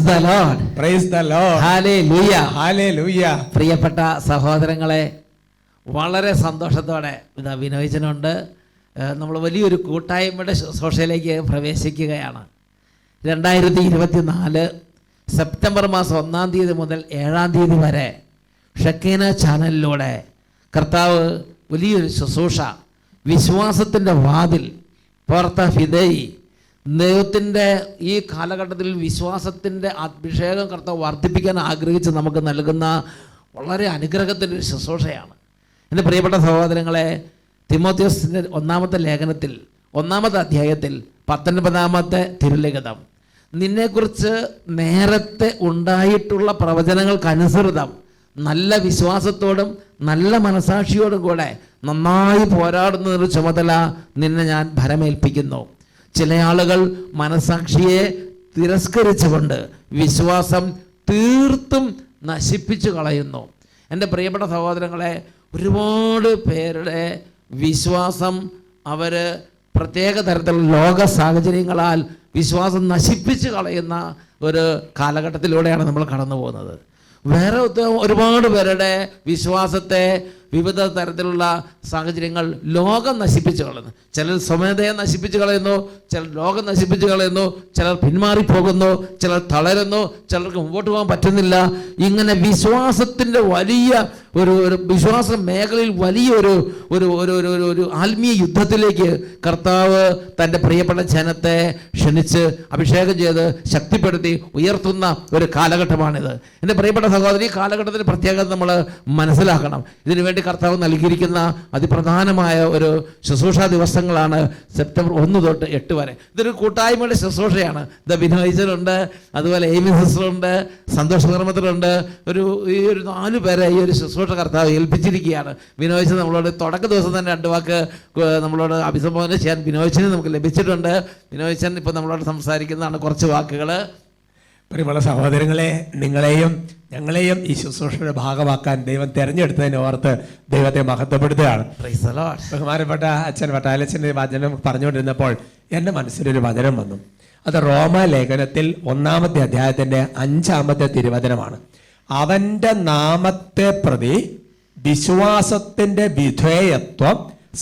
the Lord. Praise the Lord. Hallelujah. Hallelujah. പ്രിയപ്പെട്ട സഹോദരങ്ങളെ, വളരെ സന്തോഷത്തോടെ ഇതാ വിനോദനുണ്ട്. നമ്മൾ വലിയൊരു കൂട്ടായ്മയുടെ ശുശ്രൂഷയിലേക്ക് പ്രവേശിക്കുകയാണ്. 2024 സെപ്റ്റംബർ മാസം 1-ാം തീയതി മുതൽ 7-ാം തീയതി വരെ ഷക്കീന ചാനലിലൂടെ കർത്താവ് വലിയൊരു ശുശ്രൂഷ, വിശ്വാസത്തിൻ്റെ വാതിൽ പുറത്ത ഫിദയി, ദൈവത്തിൻ്റെ ഈ കാലഘട്ടത്തിൽ വിശ്വാസത്തിൻ്റെ അഭിഷേകം കർത്താവ് വർദ്ധിപ്പിക്കാൻ ആഗ്രഹിച്ച് നമുക്ക് നൽകുന്ന വളരെ അനുഗ്രഹത്തിൻ്റെ ഒരു ശുശ്രൂഷയാണ്. എൻ്റെ പ്രിയപ്പെട്ട സഹോദരങ്ങളെ, തിമോത്തിയോസിൻ്റെ 1-ാമത്തെ ലേഖനത്തിൽ 1-ാമത്തെ അധ്യായത്തിൽ 19-ാമത്തെ തിരുലിഖിതം, നിന്നെക്കുറിച്ച് നേരത്തെ ഉണ്ടായിട്ടുള്ള പ്രവചനങ്ങൾക്കനുസൃതം നല്ല വിശ്വാസത്തോടും നല്ല മനസാക്ഷിയോടും കൂടെ നന്നായി പോരാടുന്നതിന് ചുമതല നിന്നെ ഞാൻ ഭരമേൽപ്പിക്കുന്നു. ചില ആളുകൾ മനസാക്ഷിയെ തിരസ്കരിച്ചുകൊണ്ട് വിശ്വാസം തീർത്തും നശിപ്പിച്ചു കളയുന്നു. എൻ്റെ പ്രിയപ്പെട്ട സഹോദരങ്ങളെ, ഒരുപാട് പേരുടെ വിശ്വാസം അവർ പ്രത്യേക തരത്തിലുള്ള ലോക സാഹചര്യങ്ങളാൽ വിശ്വാസം നശിപ്പിച്ച് കളയുന്ന ഒരു കാലഘട്ടത്തിലൂടെയാണ് നമ്മൾ കടന്നു പോകുന്നത്. വേറെ ഒരുപാട് പേരുടെ വിശ്വാസത്തെ വിവിധ തരത്തിലുള്ള സാഹചര്യങ്ങൾ ലോകം നശിപ്പിച്ച് കളയുന്നു. ചിലർ സ്വമേധയെ നശിപ്പിച്ച് കളയുന്നു, ചിലർ ലോകം നശിപ്പിച്ച് കളയുന്നു, ചിലർ പിന്മാറിപ്പോകുന്നു, ചിലർ തളരുന്നു, ചിലർക്ക് മുമ്പോട്ട് പോകാൻ പറ്റുന്നില്ല. ഇങ്ങനെ വിശ്വാസത്തിൻ്റെ വലിയ ഒരു വിശ്വാസ മേഖലയിൽ വലിയൊരു ഒരു ഒരു ഒരു ഒരു ആത്മീയ യുദ്ധത്തിലേക്ക് കർത്താവ് തൻ്റെ പ്രിയപ്പെട്ട ജനത്തെ ക്ഷണിച്ച് അഭിഷേകം ചെയ്ത് ശക്തിപ്പെടുത്തി ഉയർത്തുന്ന ഒരു കാലഘട്ടമാണിത്. എൻ്റെ പ്രിയപ്പെട്ട സഹോദരി, ഈ കാലഘട്ടത്തിൻ്റെ പ്രത്യേകത നമ്മൾ മനസ്സിലാക്കണം. ഇതിനുവേണ്ടി കർത്താവ് നൽകിയിരിക്കുന്ന അതിപ്രധാനമായ ഒരു ശുശ്രൂഷ ദിവസങ്ങളാണ് സെപ്റ്റംബർ 1 തൊട്ട് 8 വരെ. ഇതൊരു കൂട്ടായ്മയുടെ ശുശ്രൂഷയാണ്. വിനോദനുണ്ട്, അതുപോലെ എയ്മി സിസ്റ്ററുണ്ട്, സന്തോഷ് നിർമ്മത്തിലുണ്ട്. ഈ ഒരു 4 പേരെ ഈ ഒരു ശുശ്രൂഷ കർത്താവ് ഏൽപ്പിച്ചിരിക്കുകയാണ്. വിനോദ് നമ്മളോട് തുടക്ക ദിവസം തന്നെ 2 വാക്ക് നമ്മളോട് അഭിസംബോധന ചെയ്യാൻ വിനോദിനെ നമുക്ക് ലഭിച്ചിട്ടുണ്ട്. വിനോദൻ ഇപ്പോൾ നമ്മളോട് സംസാരിക്കുന്നതാണ് കുറച്ച് വാക്കുകൾ. പ്രിയമുള്ള സഹോദരങ്ങളെ, നിങ്ങളെയും ഞങ്ങളെയും ഈ ശുശ്രൂഷയുടെ ഭാഗമാക്കാൻ ദൈവം തിരഞ്ഞെടുത്തതിനെ ഓർത്ത് ദൈവത്തെ മഹത്വപ്പെടുത്തുകയാണ്. ബഹുമാനപ്പെട്ട അച്ഛൻ വട്ടാലച്ഛൻ്റെ വചനം പറഞ്ഞുകൊണ്ടിരുന്നപ്പോൾ എൻ്റെ മനസ്സിലൊരു വചനം വന്നു. അത് റോമ ലേഖനത്തിൽ 1-ാമത്തെ അധ്യായത്തിൻ്റെ 5-ാമത്തെ തിരുവചനമാണ്. അവൻ്റെ നാമത്തെ പ്രതി വിശ്വാസത്തിൻ്റെ വിധേയത്വം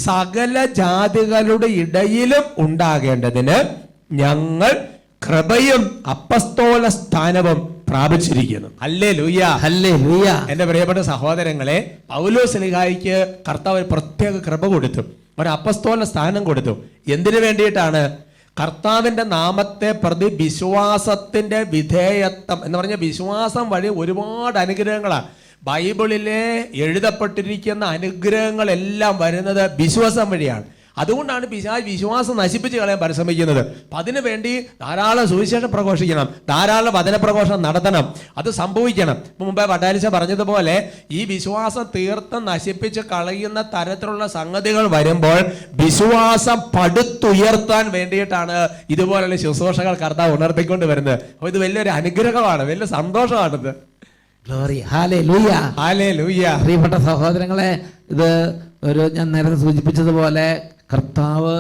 സകല ജാതികളുടെ ഇടയിലും ഉണ്ടാകേണ്ടതിന് ഞങ്ങൾ കൃപയും അപ്പസ്തോല സ്ഥാനവും പ്രാപിച്ചിരിക്കുന്നു. Hallelujah, hallelujah. എൻ്റെ പ്രിയപ്പെട്ട സഹോദരങ്ങളെ, പൗലോസ്ലീഹായ്ക്ക് കർത്താവ് ഒരു പ്രത്യേക കൃപ കൊടുത്തു, ഒരു അപ്പസ്തോല സ്ഥാനം കൊടുത്തു. എന്തിനു വേണ്ടിയിട്ടാണ്? കർത്താവിൻ്റെ നാമത്തെ പ്രതി വിശ്വാസത്തിൻ്റെ വിധേയത്വം എന്ന് പറഞ്ഞ വിശ്വാസം വഴി ഒരുപാട് അനുഗ്രഹങ്ങളാണ്. ബൈബിളിലെ എഴുതപ്പെട്ടിരിക്കുന്ന അനുഗ്രഹങ്ങളെല്ലാം വരുന്നത് വിശ്വാസം വഴിയാണ്. അതുകൊണ്ടാണ് വിശ്വാസം നശിപ്പിച്ച് കളയാൻ പരിശ്രമിക്കുന്നത്. അപ്പം അതിനു വേണ്ടി ധാരാളം സുവിശേഷം പ്രഘോഷിക്കണം, ധാരാളം വചനപ്രഘോഷണം നടത്തണം. അത് സംഭവിക്കണം. മുമ്പേ വട്ടാലിച്ച പറഞ്ഞതുപോലെ ഈ വിശ്വാസം തീർത്തും നശിപ്പിച്ച് കളയുന്ന തരത്തിലുള്ള സംഗതികൾ വരുമ്പോൾ വിശ്വാസം പടുത്തുയർത്താൻ വേണ്ടിയിട്ടാണ് ഇതുപോലുള്ള ശുശ്രൂഷകൾ കർത്താവ് ഉണർത്തിക്കൊണ്ട് വരുന്നത്. അപ്പോൾ ഇത് വലിയൊരു അനുഗ്രഹമാണ്, വലിയ സന്തോഷമാണിത്. Glory, hallelujah, hallelujah. പ്രിയപ്പെട്ട സഹോദരങ്ങളെ, ഇത് ഞാൻ നേരത്തെ സൂചിപ്പിച്ചതുപോലെ കർത്താവ്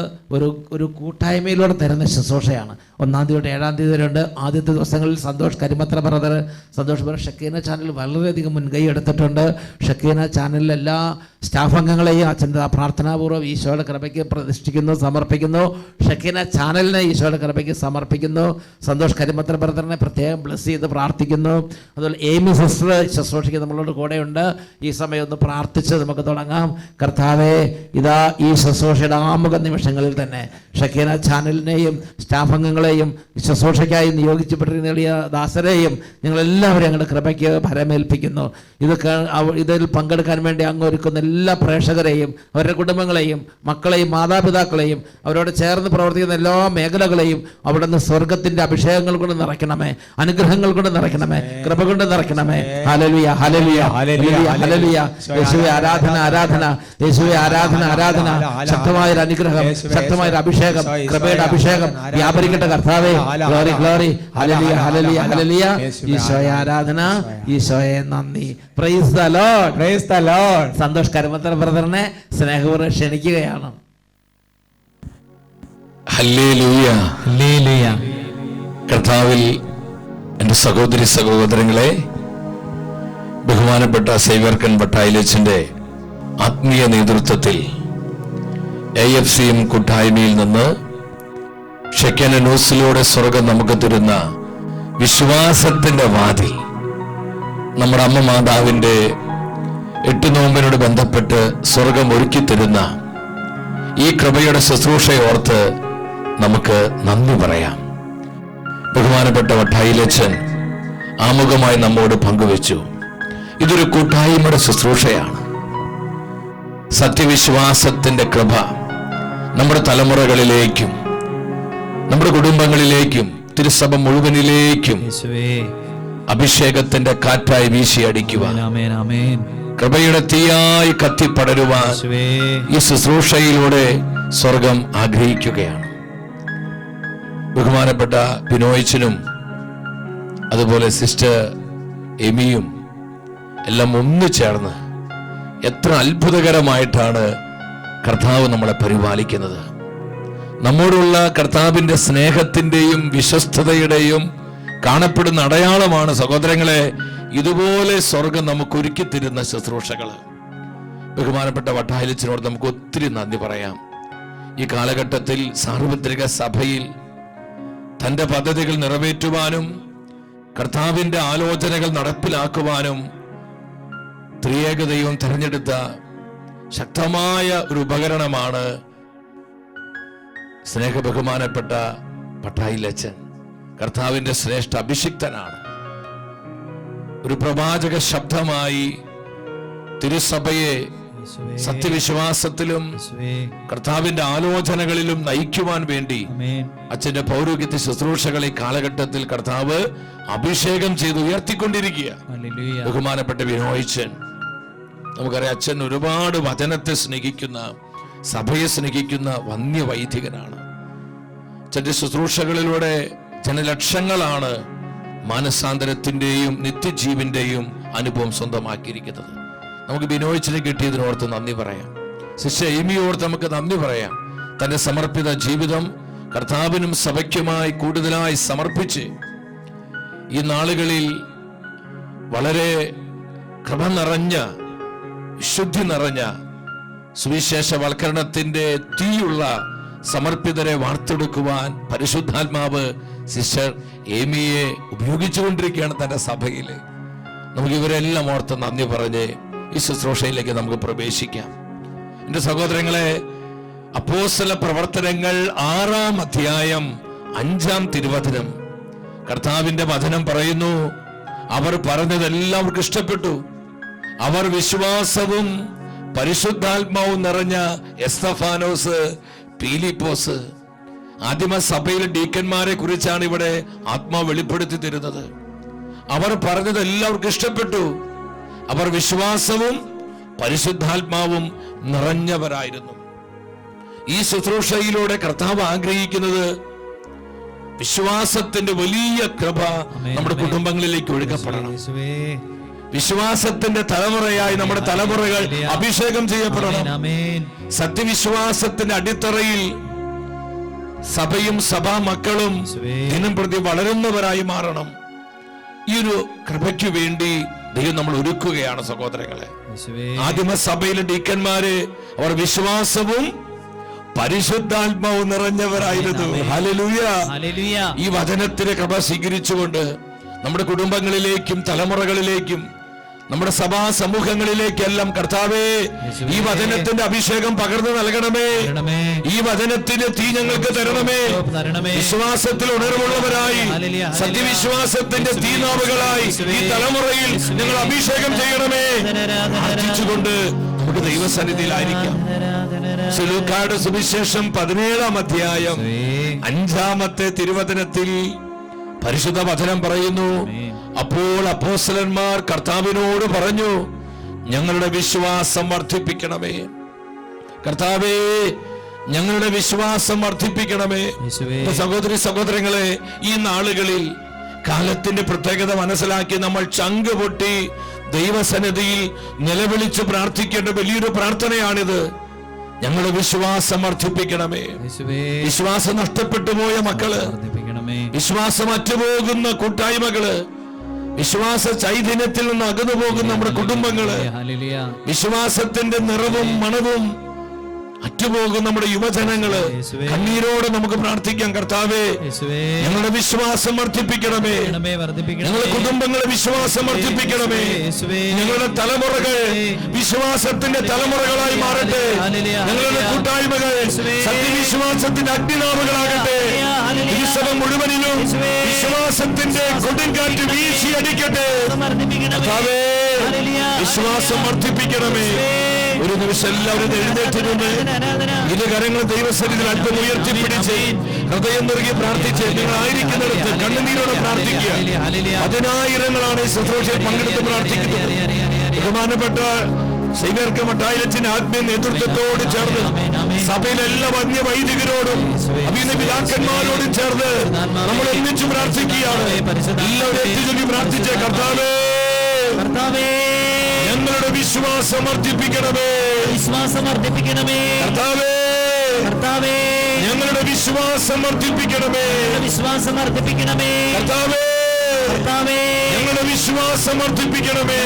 ഒരു കൂട്ടായ്മയിലൂടെ തരുന്ന ശുശ്രൂഷയാണ്. 1-ാം തീയതി തൊട്ട് 7-ാം തീയതി വരെ ഉണ്ട്. ആദ്യത്തെ ദിവസങ്ങളിൽ Santhosh Karimathra brother, Santhosh brother Shakeena channel വളരെയധികം മുൻകൈ എടുത്തിട്ടുണ്ട്. ഷക്കീന ചാനലിലെ എല്ലാ സ്റ്റാഫ് അംഗങ്ങളെയും അച്ഛൻ്റെ പ്രാർത്ഥനാപൂർവ്വം ഈശോയുടെ കൃപയ്ക്ക് പ്രതിഷ്ഠിക്കുന്നു, സമർപ്പിക്കുന്നു. ഷക്കീന ചാനലിനെ ഈശോയുടെ കൃപയ്ക്ക് സമർപ്പിക്കുന്നു. സന്തോഷ് കരിമത്ര ബ്രദറിനെ പ്രത്യേകം ബ്ലസ് ചെയ്ത് പ്രാർത്ഥിക്കുന്നു. അതുപോലെ എയ്മി സിസ്റ്റർ ശുശ്രൂഷയ്ക്ക് നമ്മളോട് കൂടെയുണ്ട്. ഈ സമയം ഒന്ന് പ്രാർത്ഥിച്ച് നമുക്ക് തുടങ്ങാം. കർത്താവേ, ഇതാ ഈ ശുശ്രൂഷയുടെ ആമുഖ നിമിഷങ്ങളിൽ തന്നെ ഷക്കീന ചാനലിനെയും സ്റ്റാഫ് അംഗങ്ങളെയും ശുശ്രൂഷയ്ക്കായി നിയോഗിക്കപ്പെട്ടിരുന്ന ദാസരെയും ഞങ്ങളെല്ലാവരും ഞങ്ങളുടെ കൃപയ്ക്ക് ഭരമേൽപ്പിക്കുന്നു. ഇതിൽ പങ്കെടുക്കാൻ വേണ്ടി അങ്ങ് ഒരുക്കുന്ന എല്ലാ പ്രേക്ഷകരെയും അവരുടെ കുടുംബങ്ങളെയും മക്കളെയും മാതാപിതാക്കളെയും അവരോട് ചേർന്ന് പ്രവർത്തിക്കുന്ന എല്ലാ മേഖലകളെയും അവിടെ നിന്ന് സ്വർഗത്തിൻ്റെ അഭിഷേകങ്ങൾ കൊണ്ട് നിറയ്ക്കണമേ, അനുഗ്രഹങ്ങൾ കൊണ്ട് നിറയ്ക്കണമേ, കൃപ കൊണ്ട് നിറയ്ക്കണമേ. Hallelujah, hallelujah, hallelujah, hallelujah. യേശുവേ ആരാധന, ആരാധന. യേശുവേ ആരാധന, ആരാധന. ശക്തമായൊരു അനുഗ്രഹം, ശക്തമായൊരു അഭിഷേകം, കൃപയുടെ അഭിഷേകം വ്യാപരിക്കട്ടെ കർത്താവേ. Glory, glory, hallelujah, hallelujah, hallelujah. ഈശോയെ ആരാധന, ഈശോയെ നന്ദി. Praise the Lord, praise the Lord. Santhosh Karimathra ബ്രദറിനെ സ്നേഹപൂർവ്വം ക്ഷണിക്കുകയാണ്. Hallelujah, hallelujah. കർത്താവിൽ എൻ്റെ സഹോദരി സഹോദരങ്ങളെ, ബഹുമാനപ്പെട്ട സേവ്യർക്കൻ വട്ടായിലച്ചൻ്റെ ആത്മീയ നേതൃത്വത്തിൽ AFCM കൂട്ടായ്മയിൽ നിന്ന് ഷെക്കന ന്യൂസിലൂടെ സ്വർഗം നമുക്ക് തരുന്ന വിശ്വാസത്തിന്റെ വാതിൽ, നമ്മുടെ അമ്മ മാതാവിൻ്റെ 8 നോമ്പിനോട് ബന്ധപ്പെട്ട് സ്വർഗം ഒരുക്കി തരുന്ന ഈ കൃപയുടെ ശുശ്രൂഷയോർത്ത് നമുക്ക് നന്ദി പറയാം. ബഹുമാനപ്പെട്ട വട്ടായിലച്ചൻ ആമുഖമായി നമ്മോട് പങ്കുവച്ചു. ഇതൊരു കൂട്ടായ്മയുടെ ശുശ്രൂഷയാണ്. സത്യവിശ്വാസത്തിന്റെ കൃപ നമ്മുടെ തലമുറകളിലേക്കും നമ്മുടെ കുടുംബങ്ങളിലേക്കും തിരുസഭ മുഴുവനിലേക്കും അഭിഷേകത്തിന്റെ കാറ്റായി വീശിയടിക്കുവാൻ, കൃപയുടെ തീയായി കത്തിപ്പടരുവാൻ ഈ ശുശ്രൂഷയിലൂടെ സ്വർഗം ആഗ്രഹിക്കുകയാണ്. ബഹുമാനപ്പെട്ട ബിനോയിച്ചനും അതുപോലെ സിസ്റ്റർ എമിയും എല്ലാം ഒന്നു ചേർന്ന് എത്ര അത്ഭുതകരമായിട്ടാണ് കർത്താവ് നമ്മളെ പരിപാലിക്കുന്നത്. നമ്മോടുള്ള കർത്താവിന്റെ സ്നേഹത്തിന്റെയും വിശ്വസ്തതയുടെയും കാണപ്പെടുന്ന അടയാളമാണ് സഹോദരങ്ങളെ ഇതുപോലെ സ്വർഗം നമുക്ക് ഒരുക്കി തരുന്ന ശുശ്രൂഷകൾ. ബഹുമാനപ്പെട്ട വട്ടായിലച്ചനോട് നമുക്ക് ഒത്തിരി നന്ദി പറയാം. ഈ കാലഘട്ടത്തിൽ സാർവത്രിക സഭയിൽ തന്റെ പദ്ധതികൾ നിറവേറ്റുവാനും കർത്താവിന്റെ ആലോചനകൾ നടപ്പിലാക്കുവാനും ത്രിയേകദൈവം തെരഞ്ഞെടുത്ത ശക്തമായ ഒരു ഉപകരണമാണ് സ്നേഹബഹുമാനപ്പെട്ട വട്ടായിലച്ചൻ. കർത്താവിന്റെ ശ്രേഷ്ഠ അഭിഷിക്തനാണ്. ഒരു പ്രവാചക ശബ്ദമായി തിരുസഭയെ സത്യവിശ്വാസത്തിലും കർത്താവിന്റെ ആലോചനകളിലും നയിക്കുവാൻ വേണ്ടി അച്ഛന്റെ പൗരോഹിത്യ ശുശ്രൂഷകളെ കാലഘട്ടത്തിൽ കർത്താവ് അഭിഷേകം ചെയ്ത് ഉയർത്തിക്കൊണ്ടിരിക്കുക. ബഹുമാനപ്പെട്ട ബിനോയിച്ചൻ, നമുക്കറിയാം അച്ഛൻ ഒരുപാട് വചനത്തെ സ്നേഹിക്കുന്ന, സഭയെ സ്നേഹിക്കുന്ന വന്യവൈദികനാണ്. അച്ഛന്റെ ശുശ്രൂഷകളിലൂടെ ജനലക്ഷങ്ങളാണ് മാനസാന്തരത്തിന്റെയും നിത്യജീവന്റെയും അനുഭവം സ്വന്തമാക്കിയിരിക്കുന്നത്. നമുക്ക് ബിനോയിച്ചിനെ കിട്ടിയതിനോർത്ത് നന്ദി പറയാം. സിസ്റ്റർ എമിയോർത്ത് നമുക്ക് നന്ദി പറയാം. തന്റെ സമർപ്പിത ജീവിതം കർത്താവിനും സഭയ്ക്കുമായി കൂടുതലായി സമർപ്പിച്ച് ഈ നാളുകളിൽ വളരെ കൃപ നിറഞ്ഞ, വിശുദ്ധി നിറഞ്ഞ, സുവിശേഷവൽക്കരണത്തിന്റെ തീയുള്ള സമർപ്പിതരെ വാർത്തെടുക്കുവാൻ പരിശുദ്ധാത്മാവ് സിസ്റ്റർ എമിയെ ഉപയോഗിച്ചുകൊണ്ടിരിക്കുകയാണ് തന്റെ സഭയിൽ. നമുക്ക് ഇവരെല്ലാം ഓർത്ത് നന്ദി പറഞ്ഞ് ഈ ശുശ്രൂഷയിലേക്ക് നമുക്ക് പ്രവേശിക്കാം. എന്റെ സഹോദരങ്ങളെ, അപ്പോസ്തല പ്രവർത്തനങ്ങൾ 6-ാം അധ്യായം 5-ാം തിരുവചനം, കർത്താവിന്റെ വചനം പറയുന്നു, അവർ പറഞ്ഞത് എല്ലാവർക്കും ഇഷ്ടപ്പെട്ടു. അവർ വിശ്വാസവും പരിശുദ്ധാത്മാവും നിറഞ്ഞ എസ്തഫാനോസ്, പീലിപ്പോസ്, ആദിമ സഭയിലെ ഡീക്കന്മാരെ കുറിച്ചാണ് ഇവിടെ ആത്മാവ് വെളിപ്പെടുത്തി തരുന്നത്. അവർ പറഞ്ഞത് എല്ലാവർക്കും ഇഷ്ടപ്പെട്ടു. അവർ വിശ്വാസവും പരിശുദ്ധാത്മാവും നിറഞ്ഞവരായിരുന്നു. ഈ ശുശ്രൂഷയിലൂടെ കർത്താവ് ആഗ്രഹിക്കുന്നത് വിശ്വാസത്തിന്റെ വലിയ കൃപ നമ്മുടെ കുടുംബങ്ങളിലേക്ക് ഒഴുകപ്പെടണം. വിശ്വാസത്തിന്റെ തലമുറയായി നമ്മുടെ തലമുറകൾ അഭിഷേകം ചെയ്യപ്പെടണം. സത്യവിശ്വാസത്തിന്റെ അടിത്തറയിൽ സഭയും സഭാ മക്കളും ദിനം പ്രതി വളരുന്നവരായി മാറണം. ഈ ഒരു കൃപയ്ക്ക് വേണ്ടി ദൈവം നമ്മൾ ഒരുക്കുകയാണ് സഹോദരങ്ങളെ. ആദിമ സഭയിലെ ഡീക്കന്മാര് അവർ വിശ്വാസവും പരിശുദ്ധാത്മാവും നിറഞ്ഞവരായിരുന്നു. ഹല്ലേലൂയ. ഈ വചനത്തിന്റെ കൃപ സ്വീകരിച്ചുകൊണ്ട് നമ്മുടെ കുടുംബങ്ങളിലേക്കും തലമുറകളിലേക്കും നമ്മുടെ സഭാ സമൂഹങ്ങളിലേക്കെല്ലാം കർത്താവേ ഈ വചനത്തിന്റെ അഭിഷേകം പകർന്നു നൽകണമേ. ഈ വചനത്തിന്റെ തീ ഞങ്ങൾക്ക് തരണമേ. വിശ്വാസത്തിൽ ഉണർവുള്ളവരായി, സത്യവിശ്വാസത്തിന്റെ തീനാവുകളായി ഈ തലമുറയിൽ ഞങ്ങൾ അഭിഷേകം ചെയ്യണമേ. പ്രാർത്ഥിച്ചുകൊണ്ട് നമുക്ക് ദൈവസന്നിധിയിലായിരിക്കാം. ലൂക്കായുടെ സുവിശേഷം 17-ാം അധ്യായം 5-ാമത്തെ തിരുവചനത്തിൽ പരിശുദ്ധ വചനം പറയുന്നു, അപ്പോൾ അപ്പോസ്തലന്മാർ കർത്താവിനോട് പറഞ്ഞു, ഞങ്ങളുടെ വിശ്വാസം വർദ്ധിപ്പിക്കണമേ. കർത്താവേ, ഞങ്ങളുടെ വിശ്വാസം വർദ്ധിപ്പിക്കണമേ. സഹോദരി സഹോദരങ്ങളെ, ഈ നാളുകളിൽ കാലത്തിന്റെ പ്രത്യേകത മനസ്സിലാക്കി നമ്മൾ ചങ്ക് പൊട്ടി ദൈവസന്നിധിയിൽ നിലവിളിച്ച് പ്രാർത്ഥിക്കേണ്ട വലിയൊരു പ്രാർത്ഥനയാണിത്. ഞങ്ങളുടെ വിശ്വാസം വർദ്ധിപ്പിക്കണമേ. വിശ്വാസം നഷ്ടപ്പെട്ടു പോയ മക്കള്, വിശ്വാസം അറ്റുപോകുന്ന കൂട്ടായ്മകള്, വിശ്വാസ ചൈതന്യത്തിൽ നിന്ന് അകന്നു പോകുന്ന നമ്മുടെ കുടുംബങ്ങള്, വിശ്വാസത്തിന്റെ നിറവും മണവും അറ്റുപോകും നമ്മുടെ യുവജനങ്ങള്, കണ്ണീരോടെ നമുക്ക് പ്രാർത്ഥിക്കാം. കർത്താവേ, ഞങ്ങളുടെ വിശ്വാസം വർദ്ധിപ്പിക്കണമേ, ഞങ്ങളുടെ കുടുംബങ്ങളെ വിശ്വാസം വർദ്ധിപ്പിക്കണമേ, ഞങ്ങളുടെ തലമുറകൾ വിശ്വാസത്തിന്റെ തലമുറകളായി മാറട്ടെ, ഞങ്ങളുടെ കൂട്ടായ്മകൾ സത്യവിശ്വാസത്തിന്റെ അഗ്നിനാവുകളാകട്ടെ, ഉത്സവം മുഴുവനിലും വിശ്വാസത്തിന്റെ കൊടുങ്കാറ്റ് വീശി അടിക്കട്ടെ. കർത്താവേ, വിശ്വാസം വർദ്ധിപ്പിക്കണമേ. ഒരു നിമിഷം എല്ലാവരും എഴുന്നേറ്റ് നിന്ന് ഇരു കരങ്ങൾ ദൈവസന്നിധിയിൽ അല്പം ഉയർത്തിപ്പിടിച്ച് ഹൃദയം നൽകി പ്രാർത്ഥിച്ച് നിങ്ങൾ ആയിരിക്കുന്നിടത്ത് കണ്ണുനീരോടെ പ്രാർത്ഥിക്കുക. 10,000-ങ്ങളാണ് ഈ ശുശ്രൂഷയിൽ പങ്കെടുത്ത് പ്രാർത്ഥിക്കുന്നത്. ബഹുമാനപ്പെട്ട സൈബർക്ക് മട്ടായിലച്ചിന്റെ ആത്മീയ നേതൃത്വത്തോട് ചേർന്ന് സഭയിലെ എല്ലാ വന്യ വൈദികരോടും അഭിനയ പിതാക്കന്മാരോടും ചേർന്ന് നമ്മൾ ഒന്നിച്ചു പ്രാർത്ഥിക്കുകയാണ്. എല്ലാവരും എത്തിച്ചൊല്ലി പ്രാർത്ഥിച്ച കർത്താവേ, ഞങ്ങളുടെ വിശ്വാസം വർദ്ധിപ്പിക്കണമേ, കർത്താവേ, ഞങ്ങളുടെ വിശ്വാസം വർദ്ധിപ്പിക്കണമേ, കർത്താവേ, ഞങ്ങളുടെ വിശ്വാസം വർദ്ധിപ്പിക്കണമേ.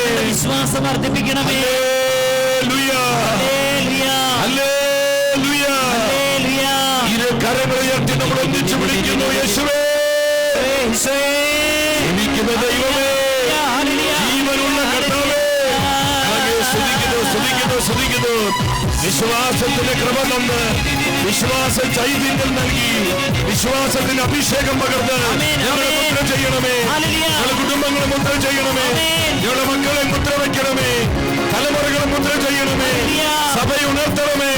ഹല്ലേലൂയ. ഇരു കരങ്ങൾ ഉയർത്തി നമ്മൾ ഒന്നിച്ചു വിളിക്കുന്നു. യേശുവേ, ജീവിക്കുന്ന ദൈവമേ, ജീവനുള്ള കർത്താവേ, സ്തുതിക്കുന്നു. വിശ്വാസത്തിന്റെ കൃപ തന്ന്, വിശ്വാസ ചൈതന്യം നൽകി, വിശ്വാസത്തിന്റെ അഭിഷേകം പകർന്ന് ഞങ്ങളെ മുദ്ര ചെയ്യണമേ, ഞങ്ങളുടെ കുടുംബങ്ങളെ മുദ്ര ചെയ്യണമേ, ഞങ്ങളുടെ മക്കളെ മുദ്ര വയ്ക്കണമേ, തലമുറകളെ മുദ്ര ചെയ്യണമേ, സഭയെ ഉണർത്തണമേ,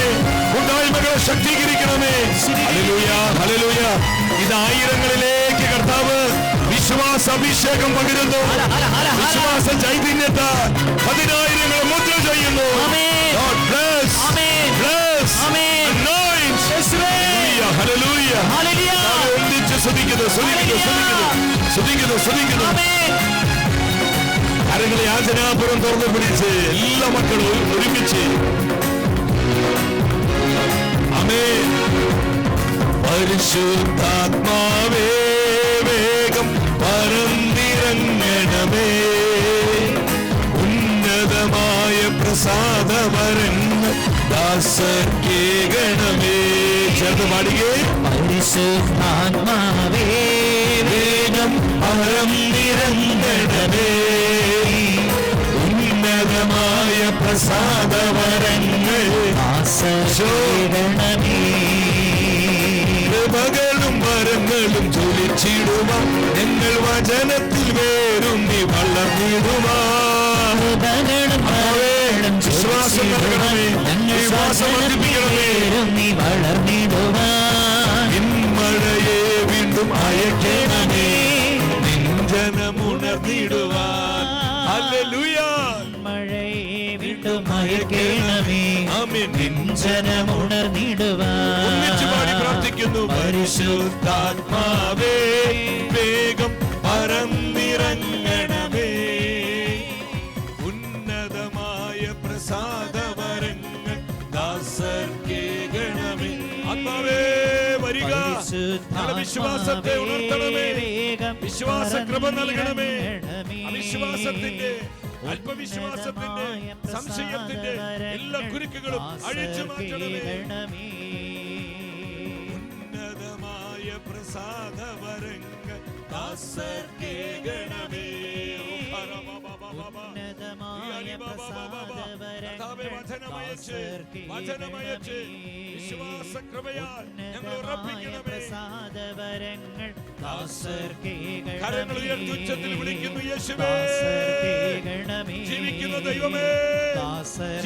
കൂട്ടായ്മകളെ ശക്തീകരിക്കണമേ. Hallelujah, hallelujah. ഇത് 1000-ങ്ങളിലേക്ക് കർത്താവ് വിശ്വാസ അഭിഷേകം പകരുന്നു. വിശ്വാസ ചൈതന്യത്താൽ 10,000-ങ്ങളെ മുദ്ര ചെയ്യുന്നു. God bless, bless, anoint. Hallelujah. ഒന്നിച്ച് സ്തുതിക്കുന്നു. കരങ്ങളെ യാചനാപുരം തുറന്നു പിടിച്ച് എല്ലാ മക്കളും ഒരുമിച്ച് ആമേൻ. പരിശുദ്ധാത്മാവേ, വേഗം പരന്നിറങ്ങണമേ, ഉന്നതമായ പ്രസാദവരങ്ങൾ ദാസർക്കേകണമേ. ചേർന്ന് പാടുകേ. പരിശുദ്ധാത്മാവേ, വേഗം പരന്നിറങ്ങണമേ, ഉന്നതമായ പ്രസാദവരങ്ങൾ ദാസർക്കേകണമേ. കൃപകളും വരങ്ങളും ജ്വലിച്ചിടുവാൻ ഞങ്ങൾ വചനത്തിൽ വേരുന്നി വളർന്നിടുവാൻ. വിശ്വാസം നൽകണമേ, വിശ്വാസം വർദ്ധിപ്പിക്കണമേ. മഴയെ വീണ്ടും അയക്കണമേ, നെഞ്ചനമുണർന്നിടുവാൻ. ഹല്ലേലൂയ. മഴയെ വീണ്ടും അയക്കണമേ, ആമേൻ. നെഞ്ചനമുണർന്നിടുവാൻ. ഒന്നിച്ചു പാടി പ്രാർത്ഥിക്കുന്നു. പരിശുദ്ധാത്മാവേ, വേഗം പരന്നിറങ്ങണമേ, ഉന്നതമായ പ്രസാദവരങ്ങൾ ദാസർക്കേകണമേ. ആത്മാവേ വരിക, ഞങ്ങളുടെ വിശ്വാസത്തെ ഉണർത്തണമേ, വിശ്വാസ കൃപ നൽകണമേ. അവിശ്വാസത്തിന്റെ, അല്പവിശ്വാസത്തിന്റെ, സംശയത്തിന്റെ എല്ലാ കുരുക്കുകളും അഴിച്ചു മാറ്റണമേ. ഉന്നതമായ പ്രസാദവരങ്ങൾ ദാസർക്കേകണമേ. വചനമയച്ച് വിശ്വാസകൃപയാൽ ഞങ്ങൾ ഉറപ്പിക്കണമേ. കരങ്ങൾ ഉയർത്തി ഉച്ചത്തിൽ വിളിക്കുന്നു. യേശുവേ, ജീവിക്കുന്ന ദൈവമേ,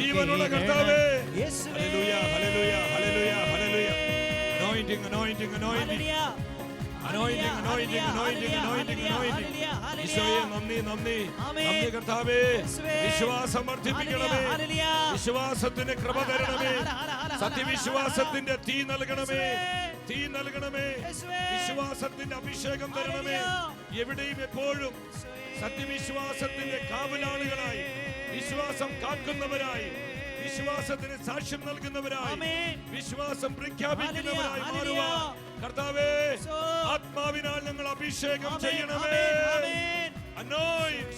ജീവനുള്ള കർത്താവേ. Hallelujah, hallelujah, hallelujah, hallelujah. anointing, anointing, anointing. Anointing, anointing, anointing, anointing, anointing. ഈശോയെ നന്ദി, നന്ദി, നന്ദി കർത്താവേ. വിശ്വാസം വർദ്ധിപ്പിക്കണമേ, വിശ്വാസത്തിന് കൃപ തരണമേ, സത്യവിശ്വാസത്തിന്റെ തീ നൽകണമേ, തീ നൽകണമേ, വിശ്വാസത്തിന്റെ അഭിഷേകം തരണമേ. എവിടെയും എപ്പോഴും സത്യവിശ്വാസത്തിന്റെ കാവലാളുകളായി, വിശ്വാസം കാക്കുന്നവരായി, വിശ്വാസത്തിന് സാക്ഷ്യം നൽകുന്നവരായി, ആമേൻ. വിശ്വാസം പ്രഖ്യാപിക്കുന്നവരായി ഹല്ലേലൂയ, മാറുവാൻ കർത്താവേ ഈശോ. ആത്മാവിനാൽ ഞങ്ങൾ അഭിഷേകം ആമേൻ, ചെയ്യണമേ. ആമേൻ. Anoint,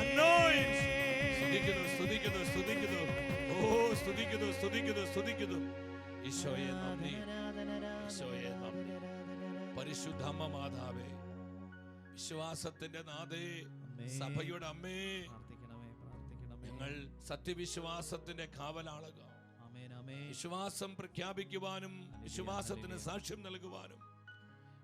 anoint. സ്തുതിക്കുന്നു, സ്തുതിക്കുന്നു, സ്തുതിക്കുന്നു. ഓ, സ്തുതിക്കുന്നു, സ്തുതിക്കുന്നു, സ്തുതിക്കുന്നു. ഈശോയെ നന്ദി, ഈശോയെ നന്ദി. പരിശുദ്ധ അമ്മ മാതാവേ, വിശ്വാസത്തിന്റെ നാഥേ, സഭയുടെ അമ്മേ, പ്രാർത്ഥിക്കണമേ, പ്രാർത്ഥിക്കണമേ. ഞങ്ങൾ സത്യവിശ്വാസത്തിന്റെ കാവലാളുക. ആമേൻ, ആമേൻ. വിശ്വാസം പ്രഖ്യാപിക്കുവാനും വിശ്വാസത്തിന് സാക്ഷ്യം നൽകുവാനും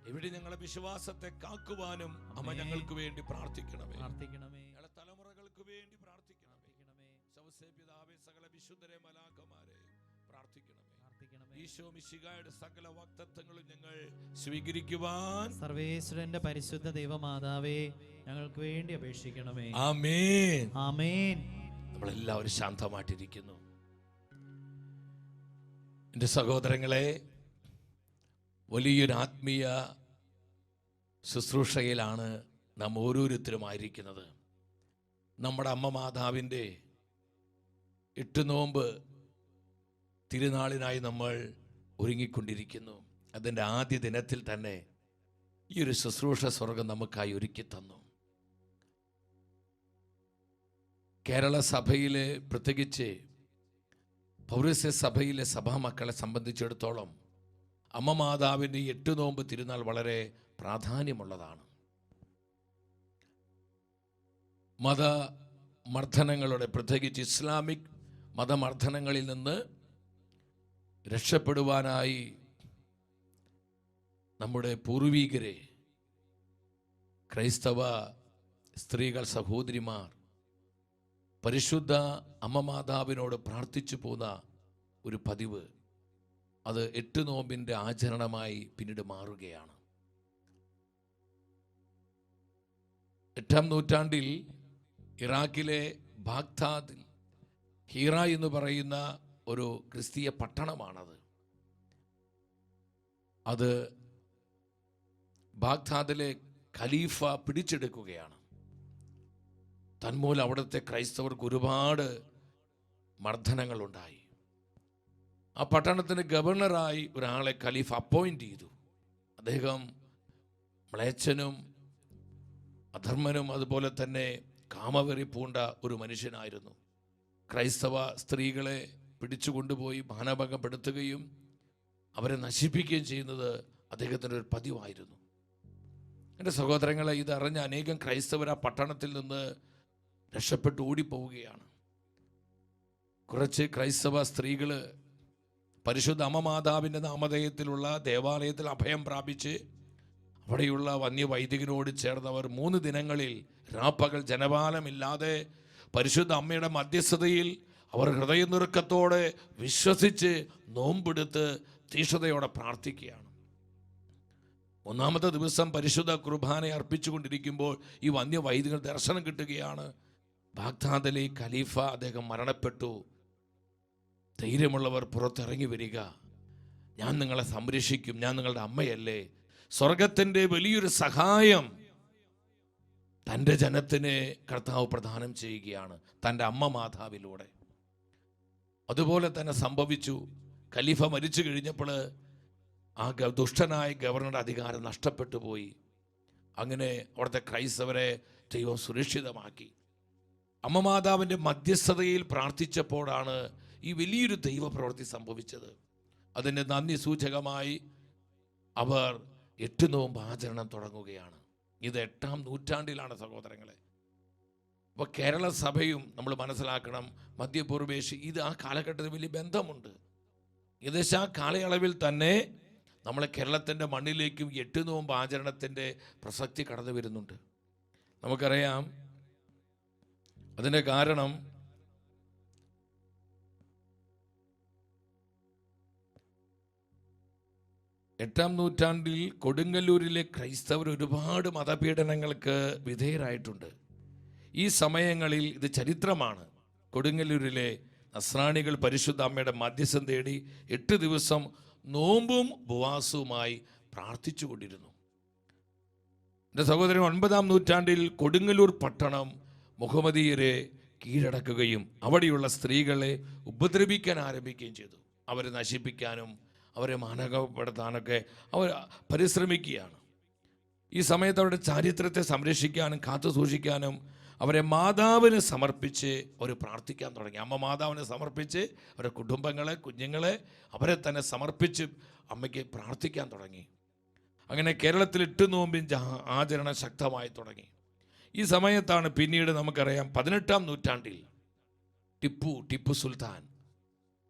ഇവിടെ ഞങ്ങളെ വിശ്വാസത്തെ കാക്കുവാനും അമ്മ ഞങ്ങൾക്ക് വേണ്ടി പ്രാർത്ഥിക്കണമേ. പ്രാർത്ഥിക്കണമേ, ഞങ്ങളെ തലമുറകൾക്ക് വേണ്ടി പ്രാർത്ഥിക്കണമേ. സൗസേ പിതാവേ, സകല വിശുദ്ധരെ മലാക്കമാരെ പ്രാർത്ഥിക്കണമേ. പ്രാർത്ഥിക്കണമേ. ഈശോ മിശിഹായുടെ സകല വാഗ്ദത്തങ്ങളും ഞങ്ങൾ സ്വീകരിക്കുവാൻ സർവേശ്വരന്റെ പരിശുദ്ധ ദൈവമാതാവേ, ഞങ്ങൾക്ക് വേണ്ടി അപേക്ഷിക്കണമേ. ആമേൻ. ആമേൻ. നമ്മളെല്ലാവരും ശാന്തമായിട്ടിരിക്കുന്നു. എൻ്റെ സഹോദരങ്ങളെ, വലിയൊരു ആത്മീയ ശുശ്രൂഷയിലാണ് നാം ഓരോരുത്തരുമായിരിക്കുന്നത്. നമ്മുടെ അമ്മ മാതാവിൻ്റെ 8 നോമ്പ് തിരുനാളിനായി നമ്മൾ ഒരുങ്ങിക്കൊണ്ടിരിക്കുന്നു. അതിൻ്റെ ആദ്യ ദിനത്തിൽ തന്നെ ഈ ഒരു ശുശ്രൂഷ സ്വർഗം നമുക്കായി ഒരുക്കി തന്നു. കേരള സഭയിലെ, പ്രത്യേകിച്ച് പൗരസ്ത്യ സഭയിലെ സഭാമക്കളെ സംബന്ധിച്ചിടത്തോളം അമ്മ മാതാവിൻ്റെ 8 നോമ്പ് തിരുനാൾ വളരെ പ്രാധാന്യമുള്ളതാണ്. മതമർദ്ദനങ്ങളുടെ, പ്രത്യേകിച്ച് ഇസ്ലാമിക് മതമർദ്ദനങ്ങളിൽ നിന്ന് രക്ഷപ്പെടുവാനായി നമ്മുടെ പൂർവീകരെ, ക്രൈസ്തവ സ്ത്രീകൾ, സഹോദരിമാർ പരിശുദ്ധ അമ്മ മാതാവിനോട് പ്രാർത്ഥിച്ചു പോന്ന ഒരു പതിവ്, അത് 8 നോമ്പിൻ്റെ ആചരണമായി പിന്നീട് മാറുകയാണ്. 8-ാം നൂറ്റാണ്ടിൽ ഇറാഖിലെ ബാഗ്ദാദിൽ ഹീറ എന്ന് പറയുന്ന ഒരു ക്രിസ്തീയ പട്ടണമാണത്. അത് ബാഗ്ദാദിലെ ഖലീഫ പിടിച്ചെടുക്കുകയാണ്. തന്മൂലം അവിടുത്തെ ക്രൈസ്തവർക്ക് ഒരുപാട് മർദ്ദനങ്ങളുണ്ടായി. ആ പട്ടണത്തിന് ഗവർണറായി ഒരാളെ ഖലീഫ അപ്പോയിന്റ് ചെയ്തു. അദ്ദേഹം മ്ലേച്ഛനും അധർമ്മനും അതുപോലെ തന്നെ കാമവെറി പൂണ്ട ഒരു മനുഷ്യനായിരുന്നു. ക്രൈസ്തവ സ്ത്രീകളെ പിടിച്ചുകൊണ്ടുപോയി മാനഭംഗപ്പെടുത്തുകയും അവരെ നശിപ്പിക്കുകയും ചെയ്യുന്നത് അദ്ദേഹത്തിൻ്റെ ഒരു പതിവായിരുന്നു. എൻ്റെ സഹോദരങ്ങളെ, ഇതറിഞ്ഞ അനേകം ക്രൈസ്തവർ ആ പട്ടണത്തിൽ നിന്ന് രക്ഷപ്പെട്ട് ഓടിപ്പോവുകയാണ്. കുറച്ച് ക്രൈസ്തവ സ്ത്രീകൾ പരിശുദ്ധ അമ്മ മാതാവിൻ്റെ നാമധേയത്തിലുള്ള ദേവാലയത്തിൽ അഭയം പ്രാപിച്ച് അവിടെയുള്ള വന്യവൈദികനോട് ചേർന്നവർ 3 ദിനങ്ങളിൽ രാപ്പകൽ ജനപാലമില്ലാതെ പരിശുദ്ധ അമ്മയുടെ മധ്യസ്ഥതയിൽ അവർ ഹൃദയനുറുക്കത്തോടെ വിശ്വസിച്ച് നോമ്പെടുത്ത് തീഷ്ണതയോടെ പ്രാർത്ഥിക്കുകയാണ്. 1-ാമത്തെ ദിവസം പരിശുദ്ധ കുർബാന അർപ്പിച്ചുകൊണ്ടിരിക്കുമ്പോൾ ഈ വന്യവൈദികർ ദർശനം കിട്ടുകയാണ്. ബാഗ്ദാദിലെ ഖലീഫ, അദ്ദേഹം മരണപ്പെട്ടു. ധൈര്യമുള്ളവർ പുറത്തിറങ്ങി വരിക, ഞാൻ നിങ്ങളെ സംരക്ഷിക്കും, ഞാൻ നിങ്ങളുടെ അമ്മയല്ലേ. സ്വർഗത്തിൻ്റെ വലിയൊരു സഹായം തൻ്റെ ജനത്തിന് കർത്താവ് പ്രദാനം ചെയ്യുകയാണ് തൻ്റെ അമ്മ മാതാവിലൂടെ. അതുപോലെ തന്നെ സംഭവിച്ചു. ഖലീഫ മരിച്ചു കഴിഞ്ഞപ്പോൾ ആ ദുഷ്ടനായ ഗവർണറുടെ അധികാരം നഷ്ടപ്പെട്ടു പോയി. അങ്ങനെ അവിടുത്തെ ക്രൈസ്തവരെ ദൈവം സുരക്ഷിതമാക്കി. അമ്മ മാതാവിൻ്റെ മധ്യസ്ഥതയിൽ പ്രാർത്ഥിച്ചപ്പോഴാണ് ഈ വലിയൊരു ദൈവപ്രവൃത്തി സംഭവിച്ചത്. അതിൻ്റെ നന്ദി സൂചകമായി അവർ 8 നോമ്പ് ആചരണം തുടങ്ങുകയാണ്. ഇത് 8-ാം നൂറ്റാണ്ടിലാണ് സഹോദരങ്ങളെ. അപ്പോൾ കേരള സഭയും നമ്മൾ മനസ്സിലാക്കണം, മധ്യപൂർവേഷ്യ ഇത് ആ കാലഘട്ടത്തിൽ വലിയ ബന്ധമുണ്ട്. ഏകദേശം ആ കാലയളവിൽ തന്നെ നമ്മളെ കേരളത്തിൻ്റെ മണ്ണിലേക്കും 8 നോമ്പ് ആചരണത്തിൻ്റെ പ്രസക്തി കടന്നു വരുന്നുണ്ട്. നമുക്കറിയാം അതിൻ്റെ കാരണം എട്ടാം നൂറ്റാണ്ടിൽ കൊടുങ്ങല്ലൂരിലെ ക്രൈസ്തവർ ഒരുപാട് മതപീഡനങ്ങൾക്ക് വിധേയരായിട്ടുണ്ട്. ഈ സമയങ്ങളിൽ ഇത് ചരിത്രമാണ്. കൊടുങ്ങല്ലൂരിലെ നസ്രാണികൾ പരിശുദ്ധ അമ്മയുടെ മധ്യസ്ഥം തേടി 8 ദിവസം നോമ്പും ഉപവാസവുമായി പ്രാർത്ഥിച്ചു കൊണ്ടിരുന്നു. എൻ്റെ സഹോദരൻ, 9-ാം നൂറ്റാണ്ടിൽ കൊടുങ്ങല്ലൂർ പട്ടണം മുഹമ്മദീയരെ കീഴടക്കുകയും അവിടെയുള്ള സ്ത്രീകളെ ഉപദ്രവിക്കാൻ ആരംഭിക്കുകയും ചെയ്തു. അവരെ നശിപ്പിക്കാനും അവരെ മാനകപ്പെടുത്താനൊക്കെ അവർ പരിശ്രമിക്കുകയാണ്. ഈ സമയത്ത് അവരുടെ ചാരിത്രത്തെ സംരക്ഷിക്കാനും കാത്തു സൂക്ഷിക്കാനും അവരെ മാതാവിന് സമർപ്പിച്ച് അവർ പ്രാർത്ഥിക്കാൻ തുടങ്ങി. അമ്മ മാതാവിനെ സമർപ്പിച്ച് അവരുടെ കുടുംബങ്ങളെ, കുഞ്ഞുങ്ങളെ അവരെ തന്നെ സമർപ്പിച്ച് അമ്മയ്ക്ക് പ്രാർത്ഥിക്കാൻ തുടങ്ങി. അങ്ങനെ കേരളത്തിൽ 8 നോമ്പിൻ ആചരണം ശക്തമായി തുടങ്ങി. ഈ സമയത്താണ് പിന്നീട് നമുക്കറിയാം 18-ാം നൂറ്റാണ്ടിൽ ടിപ്പു സുൽത്താൻ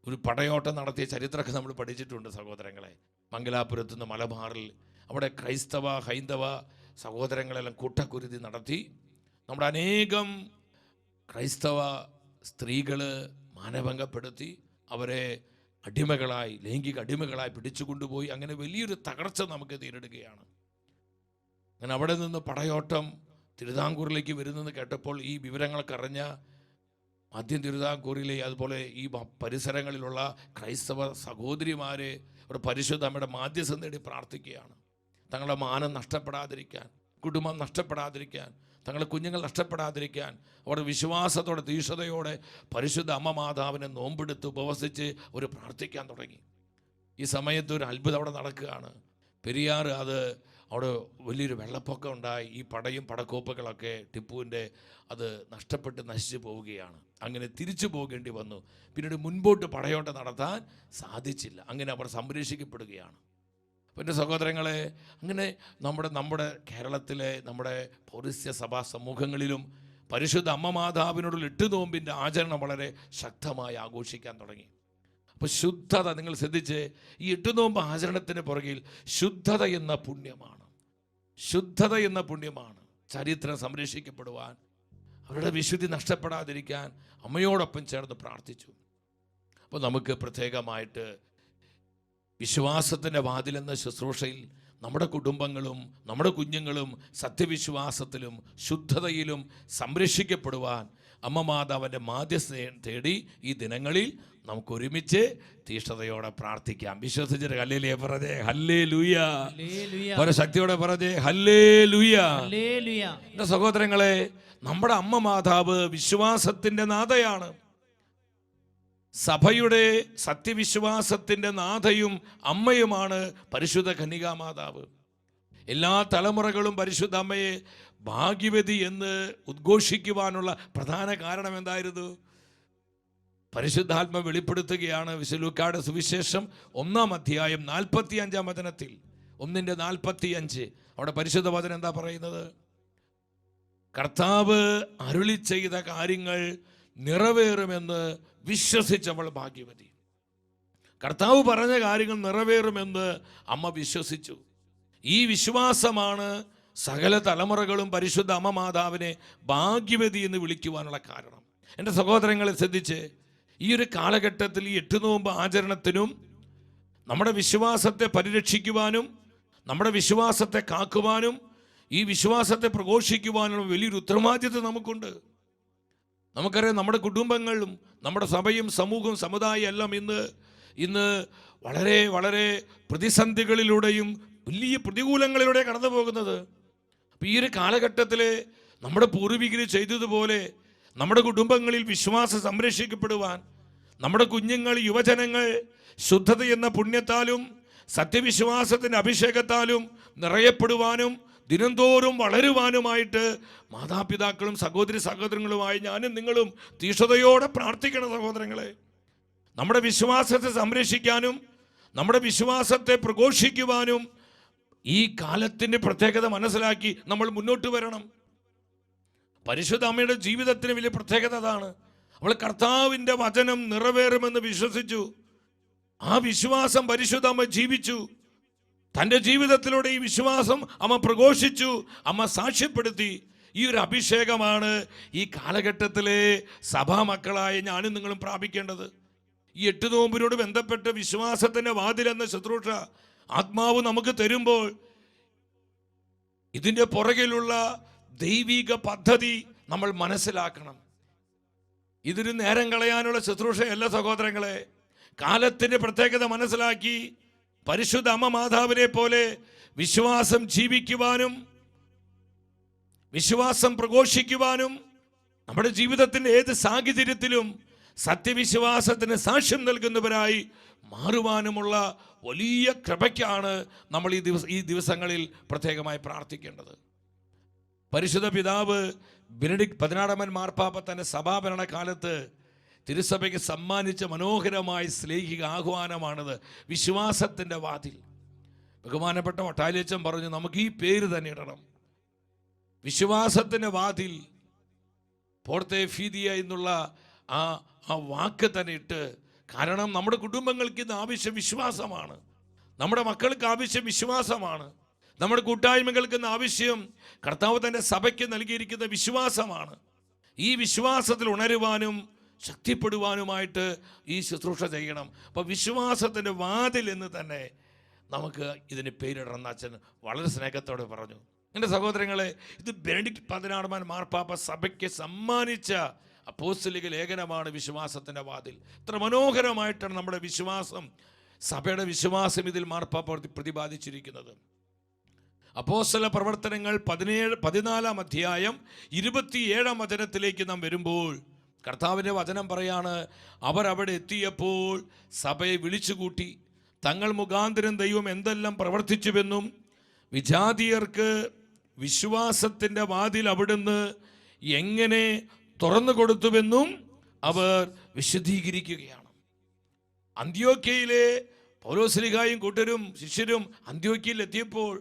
ഒരു പടയോട്ടം നടത്തിയ ചരിത്രമൊക്കെ നമ്മൾ പഠിച്ചിട്ടുണ്ട് സഹോദരങ്ങളെ. മംഗലാപുരത്ത് നിന്ന് മലബാറിൽ അവിടെ ക്രൈസ്തവ ഹൈന്ദവ സഹോദരങ്ങളെല്ലാം കൂട്ടക്കുരുതി നടത്തി. നമ്മുടെ അനേകം ക്രൈസ്തവ സ്ത്രീകൾ മാനഭംഗപ്പെടുത്തി, അവരെ അടിമകളായി, ലൈംഗിക അടിമകളായി പിടിച്ചുകൊണ്ടുപോയി. അങ്ങനെ വലിയൊരു തകർച്ച നമുക്ക് നേരിടുകയാണ്. അങ്ങനെ അവിടെ നിന്ന് പടയോട്ടം തിരുവിതാംകൂറിലേക്ക് വരുന്നെന്ന് കേട്ടപ്പോൾ ഈ വിവരങ്ങളൊക്കെ അറിഞ്ഞ മധ്യം തിരുവിതാംകൂറിലെ അതുപോലെ ഈ പരിസരങ്ങളിലുള്ള ക്രൈസ്തവ സഹോദരിമാരെ ഒരു പരിശുദ്ധ അമ്മയുടെ മാധ്യസ്ഥം നേടി പ്രാർത്ഥിക്കുകയാണ്. തങ്ങളുടെ മാനം നഷ്ടപ്പെടാതിരിക്കാൻ, കുടുംബം നഷ്ടപ്പെടാതിരിക്കാൻ, തങ്ങളുടെ കുഞ്ഞുങ്ങൾ നഷ്ടപ്പെടാതിരിക്കാൻ അവർ വിശ്വാസത്തോടെ തീഷ്ണതയോടെ പരിശുദ്ധ അമ്മ മാതാവിനെ നോമ്പെടുത്ത് ഉപവസിച്ച് അവർ പ്രാർത്ഥിക്കാൻ തുടങ്ങി. ഈ സമയത്ത് ഒരു അത്ഭുതം അവിടെ നടക്കുകയാണ്. പെരിയാർ അവിടെ വലിയൊരു വെള്ളപ്പൊക്കം ഉണ്ടായി. ഈ പടയും പടക്കോപ്പുകളൊക്കെ ടിപ്പുവിൻ്റെ അത് നഷ്ടപ്പെട്ട് നശിച്ചു പോവുകയാണ്. അങ്ങനെ തിരിച്ചു പോകേണ്ടി വന്നു. പിന്നീട് മുൻപോട്ട് പടയോട്ടം നടത്താൻ സാധിച്ചില്ല. അങ്ങനെ അവർ സംരക്ഷിക്കപ്പെടുകയാണ്. എൻ്റെ സഹോദരങ്ങളെ, അങ്ങനെ നമ്മുടെ കേരളത്തിലെ നമ്മുടെ പൗരസ്ത്യ സഭാ സമൂഹങ്ങളിലും പരിശുദ്ധ അമ്മ മാതാവിനോടുള്ള 8 നോമ്പിൻ്റെ ആചരണം വളരെ ശക്തമായി ആഘോഷിക്കാൻ തുടങ്ങി. അപ്പോൾ ശുദ്ധത, നിങ്ങൾ ശ്രദ്ധിച്ച്, ഈ 8 നോമ്പ് ആചരണത്തിന് പുറകിൽ ശുദ്ധത എന്ന പുണ്യമാണ്. ശുദ്ധത എന്ന പുണ്യമാണ്. ചരിത്രം സംരക്ഷിക്കപ്പെടുവാൻ, അവരുടെ വിശുദ്ധി നഷ്ടപ്പെടാതിരിക്കാൻ അമ്മയോടൊപ്പം ചേർന്ന് പ്രാർത്ഥിച്ചു. അപ്പോൾ നമുക്ക് പ്രത്യേകമായിട്ട് വിശ്വാസത്തിൻ്റെ വാതിലെന്ന ശുശ്രൂഷയിൽ നമ്മുടെ കുടുംബങ്ങളും നമ്മുടെ കുഞ്ഞുങ്ങളും സത്യവിശ്വാസത്തിലും ശുദ്ധതയിലും സംരക്ഷിക്കപ്പെടുവാൻ അമ്മ മാതാവിൻ്റെ മാധ്യസ്ഥം തേടി ഈ ദിനങ്ങളിൽ നമുക്ക് ഒരുമിച്ച് തീഷ്ണതയോടെ പ്രാർത്ഥിക്കാം. വിശ്വസിച്ചിട്ട് ഹല്ലേലൂയ പറഞ്ഞേ, ഹല്ലേലൂയ. ശക്തിയോടെ പറഞ്ഞേ, ഹല്ലേലൂയ. എൻ്റെ സഹോദരങ്ങളെ, നമ്മുടെ അമ്മ മാതാവ് വിശ്വാസത്തിൻ്റെ നാഥയാണ്. സഭയുടെ സത്യവിശ്വാസത്തിൻ്റെ നാഥയും അമ്മയുമാണ് പരിശുദ്ധ കന്യകാമാതാവ്. എല്ലാ തലമുറകളും പരിശുദ്ധ അമ്മയെ ഭാഗ്യവതി എന്ന് ഉദ്ഘോഷിക്കുവാനുള്ള പ്രധാന കാരണം എന്തായിരുന്നു? പരിശുദ്ധാത്മ വെളിപ്പെടുത്തുകയാണ്. ലൂക്കായുടെ സുവിശേഷം 1-ാം അധ്യായം 45-ാം വചനത്തിൽ, 1:45 അവിടെ പരിശുദ്ധ വചനം എന്താ പറയുന്നത്? കർത്താവ് അരുളി ചെയ്ത കാര്യങ്ങൾ നിറവേറുമെന്ന് വിശ്വസിച്ചവൾ ഭാഗ്യവതി. കർത്താവ് പറഞ്ഞ കാര്യങ്ങൾ നിറവേറുമെന്ന് അമ്മ വിശ്വസിച്ചു. ഈ വിശ്വാസമാണ് സകല തലമുറകളും പരിശുദ്ധ അമ്മ മാതാവിനെ ഭാഗ്യവതി എന്ന് വിളിക്കുവാനുള്ള കാരണം. എൻ്റെ സഹോദരങ്ങളെ ശ്രദ്ധിച്ച്, ഈ ഒരു കാലഘട്ടത്തിൽ ഈ 8 നോമ്പ് ആചരണത്തിനും നമ്മുടെ വിശ്വാസത്തെ പരിരക്ഷിക്കുവാനും നമ്മുടെ വിശ്വാസത്തെ കാക്കുവാനും ഈ വിശ്വാസത്തെ പ്രഘോഷിക്കുവാനുള്ള വലിയൊരു ഉത്തരവാദിത്വം നമുക്കുണ്ട്. നമുക്കറിയാം, നമ്മുടെ കുടുംബങ്ങളും നമ്മുടെ സഭയും സമൂഹവും സമുദായം എല്ലാം ഇന്ന് വളരെ വളരെ പ്രതിസന്ധികളിലൂടെയും വലിയ പ്രതികൂലങ്ങളിലൂടെ കടന്നു പോകുന്നത്. അപ്പോൾ ഈ ഒരു കാലഘട്ടത്തിൽ നമ്മുടെ പൂർവികർ ചെയ്തതുപോലെ നമ്മുടെ കുടുംബങ്ങളിൽ വിശ്വാസം സംരക്ഷിക്കപ്പെടുവാൻ, നമ്മുടെ കുഞ്ഞുങ്ങൾ, യുവജനങ്ങൾ ശുദ്ധത എന്ന പുണ്യത്താലും സത്യവിശ്വാസത്തിൻ്റെ അഭിഷേകത്താലും നിറയപ്പെടുവാനും ദിനംതോറും വളരുവാനുമായിട്ട് മാതാപിതാക്കളും സഹോദരി സഹോദരങ്ങളുമായി ഞാനും നിങ്ങളും തീഷ്ണതയോടെ പ്രാർത്ഥിക്കണം. സഹോദരങ്ങളെ, നമ്മുടെ വിശ്വാസത്തെ സംരക്ഷിക്കാനും നമ്മുടെ വിശ്വാസത്തെ പ്രഘോഷിക്കുവാനും ഈ കാലത്തിൻ്റെ പ്രത്യേകത മനസ്സിലാക്കി നമ്മൾ മുന്നോട്ട് വരണം. പരിശുദ്ധ അമ്മയുടെ ജീവിതത്തിന് വലിയ പ്രത്യേകത അതാണ്. അവൾ കർത്താവിൻ്റെ വചനം നിറവേറുമെന്ന് വിശ്വസിച്ചു. ആ വിശ്വാസം പരിശുദ്ധ അമ്മ ജീവിച്ചു. തൻ്റെ ജീവിതത്തിലൂടെ ഈ വിശ്വാസം അമ്മ പ്രഘോഷിച്ചു, അമ്മ സാക്ഷ്യപ്പെടുത്തി. ഈ ഒരു അഭിഷേകമാണ് ഈ കാലഘട്ടത്തിലെ സഭാമക്കളായ ഞാനും നിങ്ങളും പ്രാപിക്കേണ്ടത്. ഈ 8 നോമ്പിനോട് ബന്ധപ്പെട്ട് വിശ്വാസത്തിൻ്റെ വാതിലെന്ന ശുശ്രൂഷ ആത്മാവ് നമുക്ക് തരുമ്പോൾ ഇതിൻ്റെ പുറകിലുള്ള ദൈവിക പദ്ധതി നമ്മൾ മനസ്സിലാക്കണം. ഇതൊരു നേരം കളയാനുള്ള ശുശ്രൂഷയല്ല സഹോദരങ്ങളെ. കാലത്തിൻ്റെ പ്രത്യേകത മനസ്സിലാക്കി പരിശുദ്ധ അമ്മ മാതാവിനെ പോലെ വിശ്വാസം ജീവിക്കുവാനും വിശ്വാസം പ്രഘോഷിക്കുവാനും നമ്മുടെ ജീവിതത്തിൻ്റെ ഏത് സാഹചര്യത്തിലും സത്യവിശ്വാസത്തിന് സാക്ഷ്യം നൽകുന്നവരായി മാറുവാനുമുള്ള വലിയ കൃപയ്ക്കാണ് നമ്മൾ ഈ ദിവസങ്ങളിൽ പ്രത്യേകമായി പ്രാർത്ഥിക്കേണ്ടത്. പരിശുദ്ധ പിതാവ് ബെനഡിക്ട് 16 മാർപ്പാപ്പ തൻ്റെ സഭാഭരണ കാലത്ത് തിരുസഭയ്ക്ക് സമ്മാനിച്ച മനോഹരമായ ശ്ലൈഹിക ആഹ്വാനമാണിത്, വിശ്വാസത്തിൻ്റെ വാതിൽ. ബഹുമാനപ്പെട്ട വട്ടാലിയച്ചൻ പറഞ്ഞു, നമുക്ക് ഈ പേര് തന്നെ ഇടണം, വിശ്വാസത്തിൻ്റെ വാതിൽ. പോർത്തെ ഫീദിയ എന്നുള്ള ആ വാക്ക് തന്നെ ഇട്ട്. കാരണം നമ്മുടെ കുടുംബങ്ങൾക്ക് ഇന്ന് ആവശ്യം വിശ്വാസമാണ്, നമ്മുടെ മക്കൾക്ക് ആവശ്യം വിശ്വാസമാണ്, നമ്മുടെ കൂട്ടായ്മകൾക്ക് ഇന്ന് ആവശ്യം കർത്താവ് തൻ്റെ സഭയ്ക്ക് നൽകിയിരിക്കുന്ന വിശ്വാസമാണ്. ഈ വിശ്വാസത്തിൽ ഉണരുവാനും ശക്തിപ്പെടുവാനുമായിട്ട് ഈ ശുശ്രൂഷ ചെയ്യണം. അപ്പോൾ വിശ്വാസത്തിൻ്റെ വാതിൽ എന്ന് തന്നെ നമുക്ക് ഇതിന് പേരിടണം. അച്ഛൻ വളരെ സ്നേഹത്തോടെ പറഞ്ഞു. എൻ്റെ സഹോദരങ്ങളെ, ഇത് ബെനഡിക്ട് 16 മാർപ്പാപ്പ സഭയ്ക്ക് സമ്മാനിച്ച അപ്പോസ്തലിക ലേഖനമാണ് വിശ്വാസത്തിൻ്റെ വാതിൽ. ഇത്ര മനോഹരമായിട്ടാണ് നമ്മുടെ വിശ്വാസം, സഭയുടെ വിശ്വാസം ഇതിൽ മാർപ്പാപ്പ പ്രതിപാദിച്ചിരിക്കുന്നത്. അപ്പോസ്തല പ്രവർത്തനങ്ങൾ 14 അധ്യായം 27 വചനത്തിലേക്ക് നാം വരുമ്പോൾ കർത്താവിൻ്റെ വചനം പറയാണ്, അവർ അവിടെ എത്തിയപ്പോൾ സഭയെ വിളിച്ചുകൂട്ടി തങ്ങൾ മുഖാന്തരം ദൈവം എന്തെല്ലാം പ്രവർത്തിച്ചുവെന്നും വിജാതീയർക്ക് വിശ്വാസത്തിൻ്റെ വാതിൽ അവിടുന്ന് എങ്ങനെ തുറന്നു കൊടുത്തുവെന്നും അവർ വിശദീകരിക്കുകയാണ്. അന്ത്യോക്യയിലെ പൗലോസ്ലീഹായും കൂട്ടരും ശിഷ്യരും അന്ത്യോക്യയിൽ എത്തിയപ്പോൾ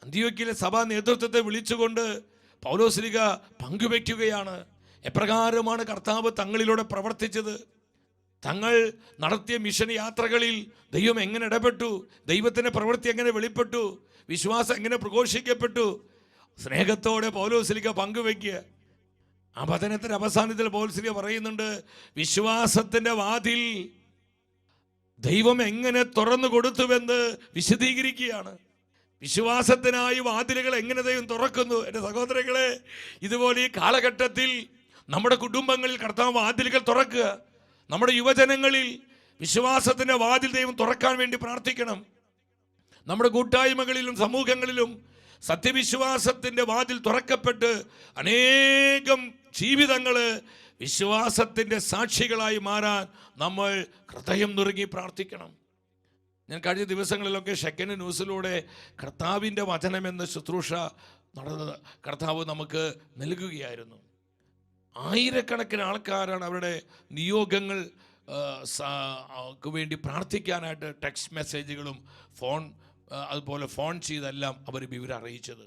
അന്ത്യോക്യയിലെ സഭാ നേതൃത്വത്തെ വിളിച്ചുകൊണ്ട് പൗലോസ്ലീഹ പങ്കുവെക്കുകയാണ് എപ്രകാരമാണ് കർത്താവ് തങ്ങളിലൂടെ പ്രവർത്തിച്ചത്, തങ്ങൾ നടത്തിയ മിഷൻ യാത്രകളിൽ ദൈവം എങ്ങനെ ഇടപെട്ടു, ദൈവത്തിൻ്റെ പ്രവൃത്തി എങ്ങനെ വെളിപ്പെട്ടു, വിശ്വാസം എങ്ങനെ പ്രഘോഷിക്കപ്പെട്ടു. സ്നേഹത്തോടെ പൗലോസ്ലീഹ പങ്കുവെക്കുക. ആ വചനത്തിൻ്റെ അവസാനത്തിൽ പൗലോസ്ലീഹ പറയുന്നുണ്ട്, വിശ്വാസത്തിൻ്റെ വാതിൽ ദൈവം എങ്ങനെ തുറന്നു കൊടുത്തുവെന്ന് വിശദീകരിക്കുകയാണ്. വിശ്വാസത്തിനായി വാതിലുകൾ എങ്ങനെ ദൈവം തുറക്കുന്നു. എൻ്റെ സഹോദരങ്ങളെ, ഇതുപോലെ ഈ കാലഘട്ടത്തിൽ നമ്മുടെ കുടുംബങ്ങളിൽ കർത്താവ് വാതിലുകൾ തുറക്കുക. നമ്മുടെ യുവജനങ്ങളിൽ വിശ്വാസത്തിൻ്റെ വാതിൽ ദൈവം തുറക്കാൻ വേണ്ടി പ്രാർത്ഥിക്കണം. നമ്മുടെ കൂട്ടായ്മകളിലും സമൂഹങ്ങളിലും സത്യവിശ്വാസത്തിൻ്റെ വാതിൽ തുറക്കപ്പെട്ട് അനേകം ജീവിതങ്ങൾ വിശ്വാസത്തിൻ്റെ സാക്ഷികളായി മാറാൻ നമ്മൾ ഹൃദയം നുറുങ്ങി പ്രാർത്ഥിക്കണം. ഞാൻ കഴിഞ്ഞ ദിവസങ്ങളിലൊക്കെ ഷെക്കൻ ന്യൂസിലൂടെ കർത്താവിൻ്റെ വചനമെന്ന ശുശ്രൂഷ നടന്നത് കർത്താവ് നമുക്ക് നൽകുകയായിരുന്നു. ആയിരക്കണക്കിന് ആൾക്കാരാണ് അവരുടെ നിയോഗങ്ങൾ വേണ്ടി പ്രാർത്ഥിക്കാനായിട്ട് ടെക്സ്റ്റ് മെസ്സേജുകളും അതുപോലെ ഫോൺ ചെയ്തെല്ലാം അവർ വിവരം അറിയിച്ചത്.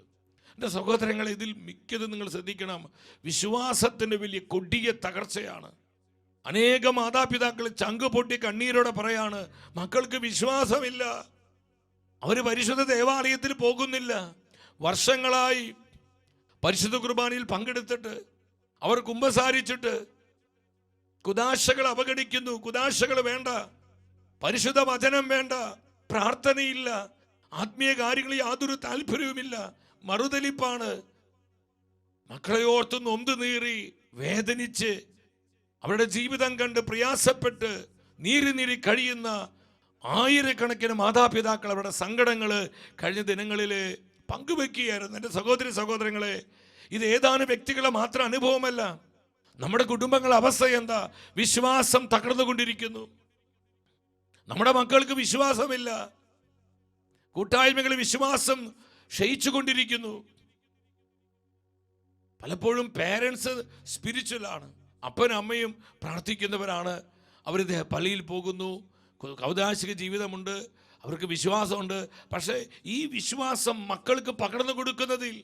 എൻ്റെ സഹോദരങ്ങളെ, ഇതിൽ മിക്കതും നിങ്ങൾ ശ്രദ്ധിക്കണം, വിശ്വാസത്തിൻ്റെ വലിയ കൊടിയ തകർച്ചയാണ്. അനേകം മാതാപിതാക്കൾ ചങ്ക് പൊട്ടി കണ്ണീരോടെ പറയാണ്, മക്കൾക്ക് വിശ്വാസമില്ല, അവർ പരിശുദ്ധ ദേവാലയത്തിൽ പോകുന്നില്ല, വർഷങ്ങളായി പരിശുദ്ധ കുർബാനയിൽ പങ്കെടുത്തിട്ട് അവർ കുമ്പസാരിച്ചിട്ട് കുദാശകൾ അവഗണിക്കുന്നു, കുദാശകൾ വേണ്ട, പരിശുദ്ധ വചനം വേണ്ട, പ്രാർത്ഥനയില്ല, ആത്മീയ കാര്യങ്ങളിൽ യാതൊരു താല്പര്യവുമില്ല, മറുതലിപ്പാണ്. മക്കളെ ഓർത്ത് നൊന്ത് നീറി വേദനിച്ച് അവരുടെ ജീവിതം കണ്ട് പ്രയാസപ്പെട്ട് നീറി കഴിയുന്ന ആയിരക്കണക്കിന് മാതാപിതാക്കൾ അവരുടെ സങ്കടങ്ങൾ കഴിഞ്ഞ ദിനങ്ങളിൽ പങ്കുവെക്കുകയായിരുന്നു. എൻ്റെ സഹോദരങ്ങളെ, ഇത് ഏതാനും വ്യക്തികളെ മാത്രം അനുഭവമല്ല. നമ്മുടെ കുടുംബങ്ങളുടെ അവസ്ഥ എന്താ? വിശ്വാസം തകർന്നുകൊണ്ടിരിക്കുന്നു. നമ്മുടെ മക്കൾക്ക് വിശ്വാസമില്ല, കൂട്ടായ്മകളിൽ വിശ്വാസം ക്ഷയിച്ചുകൊണ്ടിരിക്കുന്നു. പലപ്പോഴും പേരൻസ് സ്പിരിച്വലാണ്, അപ്പനും അമ്മയും പ്രാർത്ഥിക്കുന്നവരാണ്. അവർ പള്ളിയിൽ പോകുന്നു, കൗദാശിക ജീവിതമുണ്ട്, അവർക്ക് വിശ്വാസമുണ്ട്. പക്ഷേ ഈ വിശ്വാസം മക്കൾക്ക് പകർന്നു കൊടുക്കുന്നതിൽ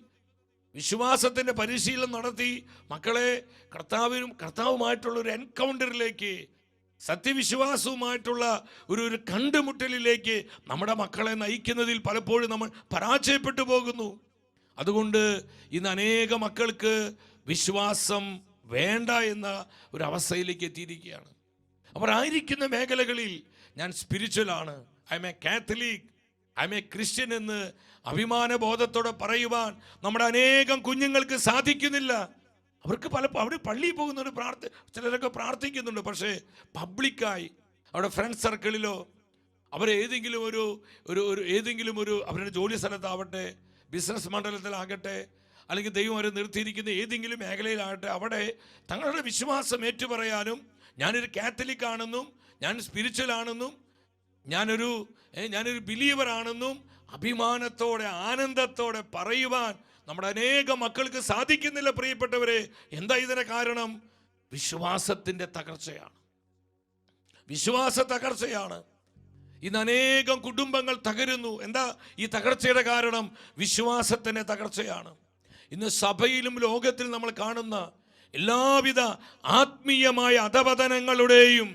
വിശ്വാസത്തിൻ്റെ പരിശീലനം നടത്തി മക്കളെ കർത്താവുമായിട്ടുള്ള ഒരു എൻകൗണ്ടറിലേക്ക്, സത്യവിശ്വാസവുമായിട്ടുള്ള ഒരു കണ്ടുമുട്ടലിലേക്ക് നമ്മുടെ മക്കളെ നയിക്കുന്നതിൽ പലപ്പോഴും നമ്മൾ പരാജയപ്പെട്ടു പോകുന്നു. അതുകൊണ്ട് ഇന്ന് അനേക മക്കൾക്ക് വിശ്വാസം വേണ്ട എന്ന ഒരു അവസ്ഥയിലേക്ക് എത്തിയിരിക്കുകയാണ്. അവർ ആയിരിക്കുന്ന മേഖലകളിൽ ഞാൻ സ്പിരിച്വലാണ്, I am a Catholic, I am a Christian എന്ന് അഭിമാന ബോധത്തോടെ പറയുവാൻ നമ്മുടെ അനേകം കുഞ്ഞുങ്ങൾക്ക് സാധിക്കുന്നില്ല. അവർക്ക് അവർ പള്ളിയിൽ പോകുന്നവർ ചിലരൊക്കെ പ്രാർത്ഥിക്കുന്നുണ്ട്, പക്ഷേ പബ്ലിക്കായി അവരുടെ ഫ്രണ്ട് സർക്കിളിലോ അവരേതെങ്കിലും ഒരു അവരുടെ ജോലി സ്ഥലത്താവട്ടെ, ബിസിനസ് മണ്ഡലത്തിലാകട്ടെ, അല്ലെങ്കിൽ ദൈവം അവരെ നിർത്തിയിരിക്കുന്ന ഏതെങ്കിലും മേഖലയിലാകട്ടെ, അവിടെ തങ്ങളുടെ വിശ്വാസം ഏറ്റുപറയാനും ഞാനൊരു കാത്തലിക് ആണെന്നും ഞാൻ സ്പിരിച്വൽ ആണെന്നും ഞാനൊരു ബിലീവർ ആണെന്നും അഭിമാനത്തോടെ ആനന്ദത്തോടെ പറയുവാൻ നമ്മുടെ അനേകം മക്കൾക്ക് സാധിക്കുന്നില്ല. പ്രിയപ്പെട്ടവരെ, എന്താ ഇതിന് കാരണം? വിശ്വാസത്തിൻ്റെ തകർച്ചയാണ്. വിശ്വാസ തകർച്ചയാണ്. ഇന്ന് അനേകം കുടുംബങ്ങൾ തകരുന്നു. എന്താ ഈ തകർച്ചയുടെ കാരണം? വിശ്വാസത്തിൻ്റെ തകർച്ചയാണ്. ഇന്ന് സഭയിലും ലോകത്തിൽ നമ്മൾ കാണുന്ന എല്ലാവിധ ആത്മീയമായ അധപതനങ്ങളുടെയും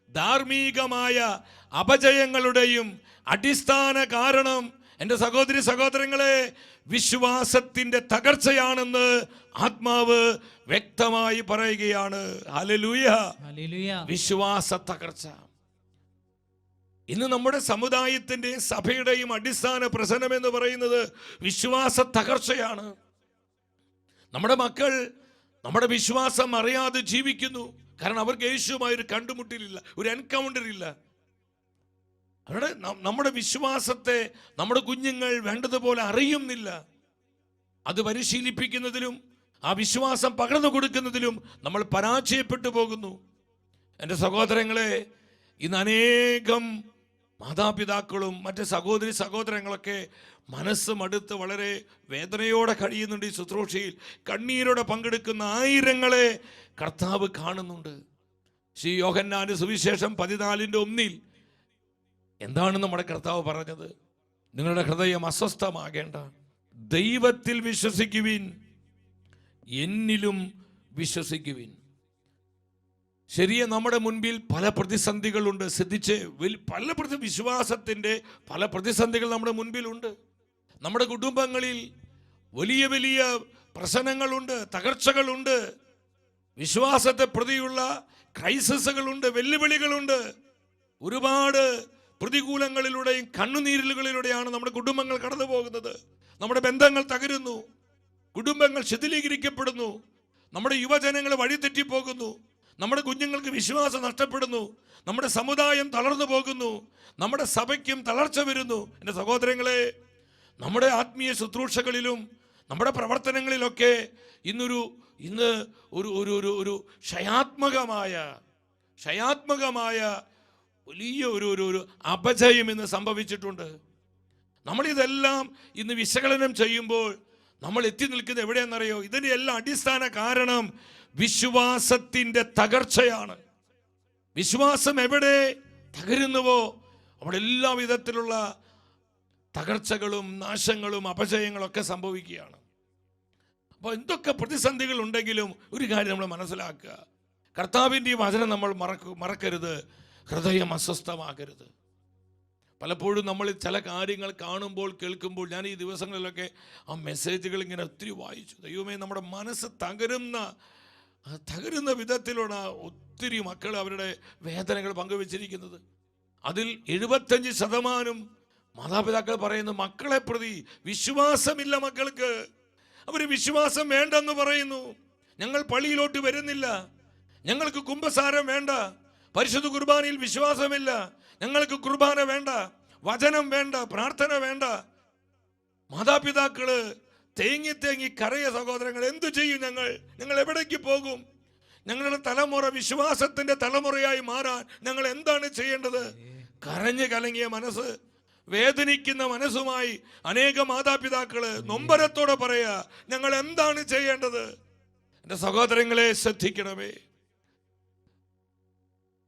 ധാർമ്മികമായ അപജയങ്ങളുടെയും അടിസ്ഥാന കാരണം, എൻ്റെ സഹോദരി സഹോദരങ്ങളെ, വിശ്വാസത്തിൻ്റെ തകർച്ചയാണെന്ന് ആത്മാവ് വ്യക്തമായി പറയുകയാണ്. Hallelujah, hallelujah. വിശ്വാസ തകർച്ച ഇന്ന് നമ്മുടെ സമുദായത്തിൻ്റെയും സഭയുടെയും അടിസ്ഥാന പ്രശ്നം എന്ന് പറയുന്നത് വിശ്വാസ തകർച്ചയാണ്. നമ്മുടെ മക്കൾ നമ്മുടെ വിശ്വാസം അറിയാതെ ജീവിക്കുന്നു. കാരണം അവർക്ക് യേശുവുമായി ഒരു കണ്ടുമുട്ടലില്ല, ഒരു എൻകൗണ്ടർ ഇല്ല. അവരുടെ നമ്മുടെ വിശ്വാസത്തെ നമ്മുടെ കുഞ്ഞുങ്ങൾ വേണ്ടതുപോലെ അറിയുന്നില്ല. അത് പരിശീലിപ്പിക്കുന്നതിലും ആ വിശ്വാസം പകർന്നു കൊടുക്കുന്നതിലും നമ്മൾ പരാജയപ്പെട്ടു പോകുന്നു. എൻ്റെ സഹോദരങ്ങളെ, ഇന്ന് അനേകം മാതാപിതാക്കളും മറ്റ് സഹോദരി സഹോദരങ്ങളൊക്കെ മനസ്സ് മടുത്ത് വളരെ വേദനയോടെ കഴിയുന്നുണ്ട്. ഈ ശുശ്രൂഷയിൽ കണ്ണീരോടെ പങ്കെടുക്കുന്ന ആയിരങ്ങളെ കർത്താവ് കാണുന്നുണ്ട്. ശ്രീ യോഹന്നാന്റെ സുവിശേഷം 14:1 എന്താണ് നമ്മുടെ കർത്താവ് പറഞ്ഞത്? നിങ്ങളുടെ ഹൃദയം അസ്വസ്ഥമാകേണ്ട, ദൈവത്തിൽ വിശ്വസിക്കുവിൻ, എന്നിലും വിശ്വസിക്കുവിൻ. ശരിയെ നമ്മുടെ മുൻപിൽ പല പ്രതിസന്ധികളുണ്ട്. ശ്രദ്ധിച്ച്, വിശ്വാസത്തിൻ്റെ പല പ്രതിസന്ധികൾ നമ്മുടെ മുൻപിലുണ്ട്. നമ്മുടെ കുടുംബങ്ങളിൽ വലിയ വലിയ പ്രശ്നങ്ങളുണ്ട്, തകർച്ചകളുണ്ട്, വിശ്വാസത്തെ പ്രതിയുള്ള ക്രൈസിസുകളുണ്ട്, വെല്ലുവിളികളുണ്ട്. ഒരുപാട് പ്രതികൂലങ്ങളിലൂടെയും കണ്ണുനീരലുകളിലൂടെയാണ് നമ്മുടെ കുടുംബങ്ങൾ കടന്നു പോകുന്നത്. നമ്മുടെ ബന്ധങ്ങൾ തകരുന്നു, കുടുംബങ്ങൾ ശിഥിലീകരിക്കപ്പെടുന്നു, നമ്മുടെ യുവജനങ്ങൾ വഴിതെറ്റിപ്പോകുന്നു, നമ്മുടെ കുഞ്ഞുങ്ങൾക്ക് വിശ്വാസം നഷ്ടപ്പെടുന്നു, നമ്മുടെ സമുദായം തളർന്നു പോകുന്നു, നമ്മുടെ സഭയ്ക്കും തളർച്ച വരുന്നു. എൻ്റെ സഹോദരങ്ങളെ, നമ്മുടെ ആത്മീയ ശുശ്രൂഷകളിലും നമ്മുടെ പ്രവർത്തനങ്ങളിലൊക്കെ ഇന്ന് ഒരു ക്ഷയാത്മകമായ വലിയ ഒരു അപജയം ഇന്ന് സംഭവിച്ചിട്ടുണ്ട്. നമ്മളിതെല്ലാം ഇന്ന് വിശകലനം ചെയ്യുമ്പോൾ നമ്മൾ എത്തി നിൽക്കുന്നത് എവിടെയെന്നറിയോ? ഇതിൻ്റെ എല്ലാം അടിസ്ഥാന കാരണം വിശ്വാസത്തിൻ്റെ തകർച്ചയാണ്. വിശ്വാസം എവിടെ തകരുന്നുവോ അവിടെ എല്ലാ വിധത്തിലുള്ള തകർച്ചകളും നാശങ്ങളും അപജയങ്ങളൊക്കെ സംഭവിക്കുകയാണ്. അപ്പോൾ എന്തൊക്കെ പ്രതിസന്ധികൾ ഉണ്ടെങ്കിലും ഒരു കാര്യം നമ്മൾ മനസ്സിലാക്കുക, കർത്താവിൻ്റെ ഈ വചനം നമ്മൾ മറക്കരുത്. ഹൃദയം അസ്വസ്ഥമാകരുത്. പലപ്പോഴും നമ്മൾ ചില കാര്യങ്ങൾ കാണുമ്പോൾ കേൾക്കുമ്പോൾ, ഞാൻ ഈ ദിവസങ്ങളിലൊക്കെ ആ മെസ്സേജുകൾ ഇങ്ങനെ ഒത്തിരി വായിച്ചു. ദൈവമേ, നമ്മുടെ മനസ്സ് തകരുന്ന വിധത്തിലുള്ള ഒത്തിരി മക്കൾ അവരുടെ വേദനകൾ പങ്കുവെച്ചിരിക്കുന്നത്. അതിൽ 75% മാതാപിതാക്കൾ പറയുന്ന മക്കളെ പ്രതി വിശ്വാസമില്ല. മക്കൾക്ക് അവർ വിശ്വാസം വേണ്ടെന്ന് പറയുന്നു. ഞങ്ങൾ പള്ളിയിലോട്ട് വരുന്നില്ല, ഞങ്ങൾക്ക് കുമ്പസാരം വേണ്ട, പരിശുദ്ധ കുർബാനയിൽ വിശ്വാസമില്ല, ഞങ്ങൾക്ക് കുർബാന വേണ്ട, വചനം വേണ്ട, പ്രാർത്ഥന വേണ്ട. മാതാപിതാക്കള് തേങ്ങി കരയ. സഹോദരങ്ങൾ, എന്തു ചെയ്യും? ഞങ്ങൾ എവിടേക്ക് പോകും? ഞങ്ങളുടെ തലമുറ വിശ്വാസത്തിന്റെ തലമുറയായി മാറാൻ ഞങ്ങൾ എന്താണ് ചെയ്യേണ്ടത്? കരഞ്ഞു കലങ്ങിയ മനസ്സ്, വേദനിക്കുന്ന മനസ്സുമായി അനേക മാതാപിതാക്കള് നൊമ്പരത്തോടെ പറയാ, ഞങ്ങൾ എന്താണ് ചെയ്യേണ്ടത്? എൻ്റെ സഹോദരങ്ങളെ, ശ്രദ്ധിക്കണമേ.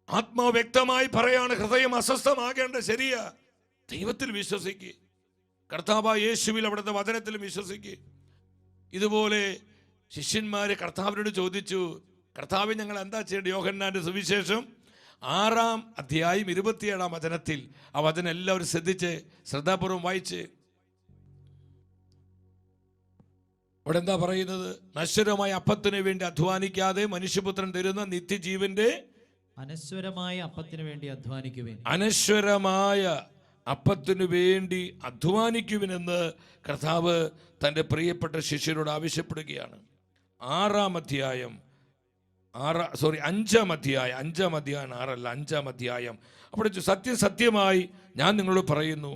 ആത്മാവ് വ്യക്തമായി പറയാണ്, ഹൃദയം അസ്വസ്ഥമാകേണ്ട. ശരിയാ, ദൈവത്തിൽ വിശ്വസിക്കുക, കർത്താവായ യേശുവിൽ അവിടുത്തെ വചനത്തിലും വിശ്വസിക്കുക. ഇതുപോലെ ശിഷ്യന്മാര് കർത്താവിനോട് ചോദിച്ചു, കർത്താവ്, ഞങ്ങൾ എന്താ ചെയ്യേണ്ടത്? യോഹന്നാന്റെ സുവിശേഷം 6-ാം അധ്യായം 27-ാം വചനത്തിൽ ആ വചനം എല്ലാവരും ശ്രദ്ധാപൂർവം വായിച്ച്. ഇവിടെ എന്താ പറയുന്നത്? നശ്വരമായ അപ്പത്തിനു വേണ്ടി അധ്വാനിക്കാതെ മനുഷ്യപുത്രൻ തരുന്ന നിത്യജീവന്റെ അനശ്വരമായ അപ്പത്തിനു വേണ്ടി അധ്വാനിക്കുവിൻ. അനശ്വരമായ അപ്പത്തിനു വേണ്ടി അധ്വാനിക്കുവിനെന്ന് കർത്താവ് തൻ്റെ പ്രിയപ്പെട്ട ശിഷ്യരോട് ആവശ്യപ്പെടുകയാണ്. 5-ാം അധ്യായം 5-ാം അധ്യായം 5-ാം അധ്യായം അവിടെ സത്യമായി ഞാൻ നിങ്ങളോട് പറയുന്നു,